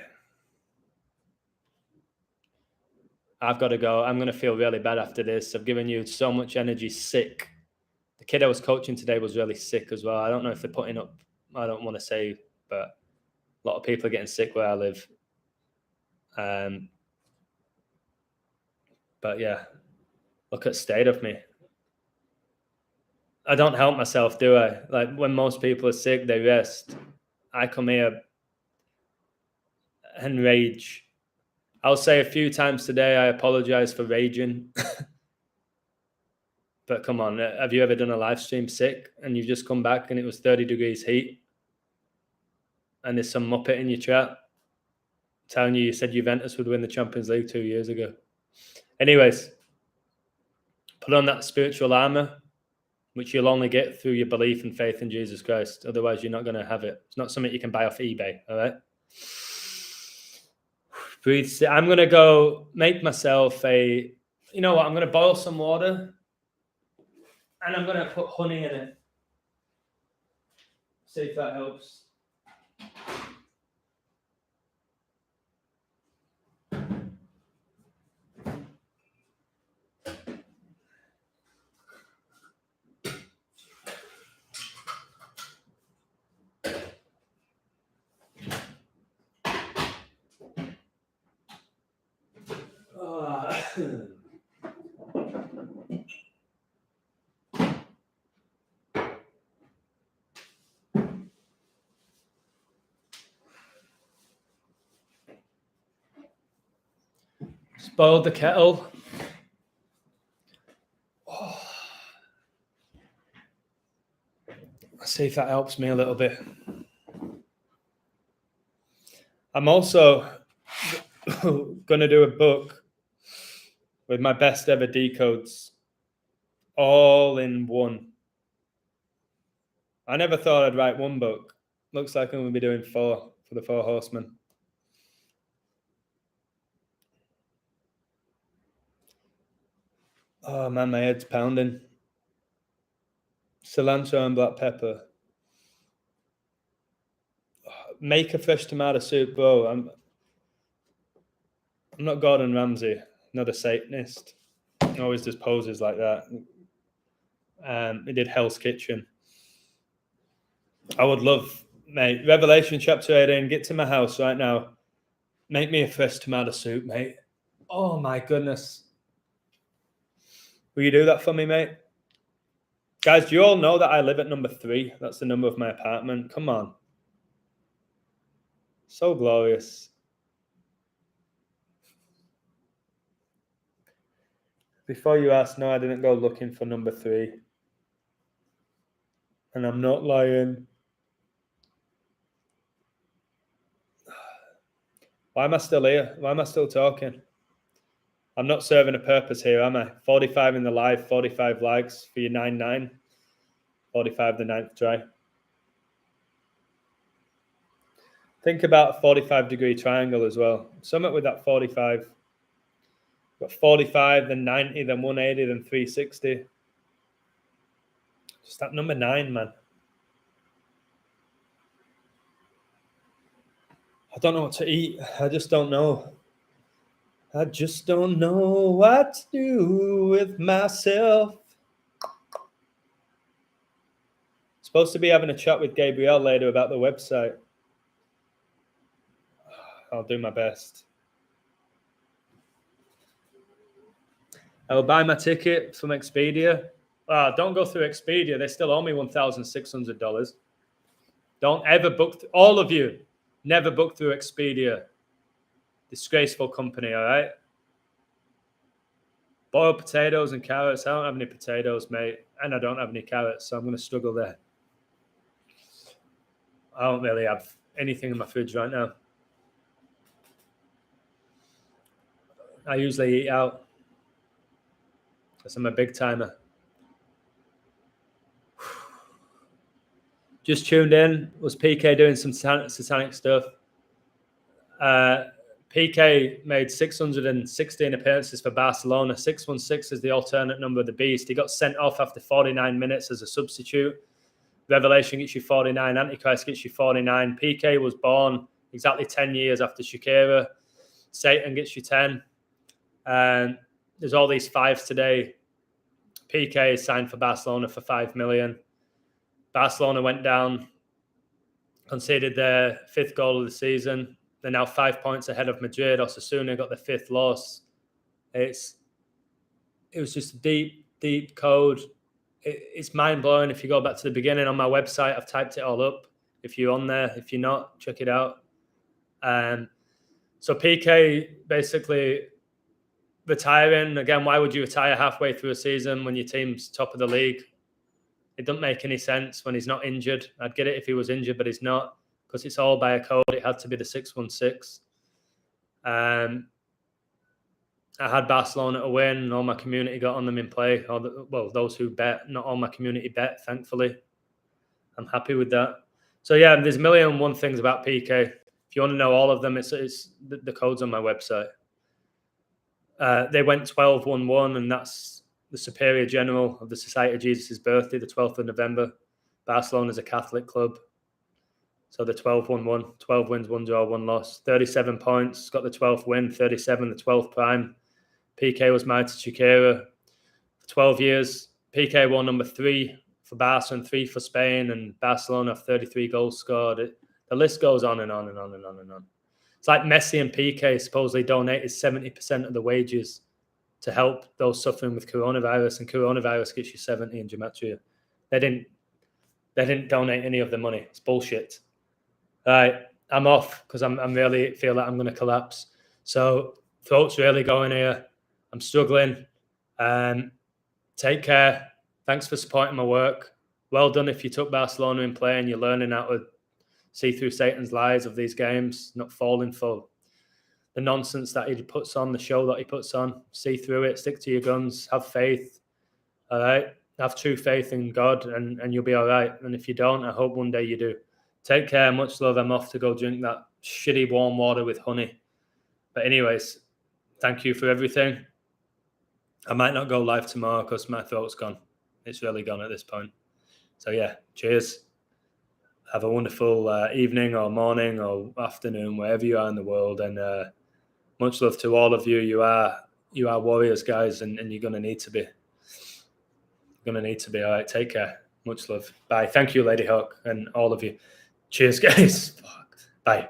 I've got to go. I'm going to feel really bad after this. I've given you so much energy. Sick. The kid I was coaching today was really sick as well. I don't know if they're putting up, I don't want to say, but a lot of people are getting sick where I live. But yeah, look at state of me. I don't help myself, do I? Like when most people are sick, they rest. I come here and rage. I'll say a few times today, I apologize for raging. But come on, have you ever done a live stream sick and you've just come back and it was 30 degrees heat and there's some muppet in your chat telling you said Juventus would win the Champions League 2 years ago? Anyways, put on that spiritual armor, which you'll only get through your belief and faith in Jesus Christ. Otherwise, you're not going to have it. It's not something you can buy off eBay, all right? Breathe. I'm going to go make myself a, you know what? I'm going to boil some water and I'm going to put honey in it. See if that helps. Boiled the kettle. Let's see if that helps me a little bit. I'm also going to do a book with my best ever decodes, all in one. I never thought I'd write one book. Looks like I'm going to be doing 4 for the 4 horsemen. Oh man, my head's pounding. Cilantro and black pepper. Make a fresh tomato soup, bro. I'm not Gordon Ramsay, not a Satanist. He always does poses like that. He did Hell's Kitchen. I would love, mate, Revelation chapter 18, get to my house right now. Make me a fresh tomato soup, mate. Oh my goodness. Will you do that for me, mate? Guys, do you all know that I live at number 3? That's the number of my apartment. Come on. So glorious. Before you ask, no, I didn't go looking for number 3. And I'm not lying. Why am I still here? Why am I still talking? I'm not serving a purpose here, am I? 45 in the live, 45 likes for your 9-9. 45 the 9th try. Think about a 45-degree triangle as well. Sum it with that 45. Got 45, then 90, then 180, then 360. Just that number 9, man. I don't know what to eat. I just don't know. I just don't know what to do with myself. Supposed to be having a chat with Gabrielle later about the website. I'll do my best. I will buy my ticket from Expedia. Don't go through Expedia. They still owe me $1,600. Don't ever book. All of you, never book through Expedia. Disgraceful company, all right? Boiled potatoes and carrots. I don't have any potatoes, mate. And I don't have any carrots, so I'm going to struggle there. I don't really have anything in my fridge right now. I usually eat out because I'm a big timer. Just tuned in. Was Pique doing some satanic stuff? Pique made 616 appearances for Barcelona. 616 is the alternate number of the beast. He got sent off after 49 minutes as a substitute. Revelation gets you 49. Antichrist gets you 49. Pique was born exactly 10 years after Shakira. Satan gets you 10. And there's all these fives today. Pique is signed for Barcelona for $5 million. Barcelona went down, conceded their 5th goal of the season. They're now 5 points ahead of Madrid. Osasuna got the 5th loss. It was just a deep code. It's mind-blowing. If you go back to the beginning on my website, I've typed it all up. If you're on there, if you're not, check it out. So Pique basically retiring. Again, why would you retire halfway through a season when your team's top of the league? It doesn't make any sense when he's not injured. I'd get it if he was injured, but he's not, because it's all by a code. It had to be the 616. I had Barcelona to win. All my community got on them in play. Those who bet, not all my community bet, thankfully. I'm happy with that. So, yeah, there's a million and one things about Pique. If you want to know all of them, it's the code's on my website. They went 12-1-1, and that's the Superior General of the Society of Jesus' birthday, the 12th of November. Barcelona is a Catholic club. So the 12-1-1, 12 wins, 1 draw, 1 loss. 37 points, got the 12th win, 37, the 12th prime. Pique was married to Shakira for 12 years. Pique won number 3 for Barca and 3 for Spain, and Barcelona have 33 goals scored. The list goes on and on and on and on and on. It's like Messi and Pique supposedly donated 70% of the wages to help those suffering with coronavirus, and coronavirus gets you 70 in gematria. They didn't donate any of the money. It's bullshit. All right, I'm off because I'm really feel like I'm going to collapse. So throat's really going here. I'm struggling. Take care. Thanks for supporting my work. Well done if you took Barcelona in play and you're learning how to see through Satan's lies of these games, not falling for the nonsense that he puts on, the show that he puts on. See through it, stick to your guns, have faith, all right? Have true faith in God, and you'll be all right. And if you don't, I hope one day you do. Take care, much love. I'm off to go drink that shitty warm water with honey. But anyways, thank you for everything. I might not go live tomorrow because my throat's gone. It's really gone at this point. So yeah, cheers. Have a wonderful evening or morning or afternoon, wherever you are in the world. And much love to all of you. You are warriors, guys, and you're going to need to be. You're going to need to be. All right, take care. Much love. Bye. Thank you, Lady Hawk, and all of you. Cheers, guys. Bye.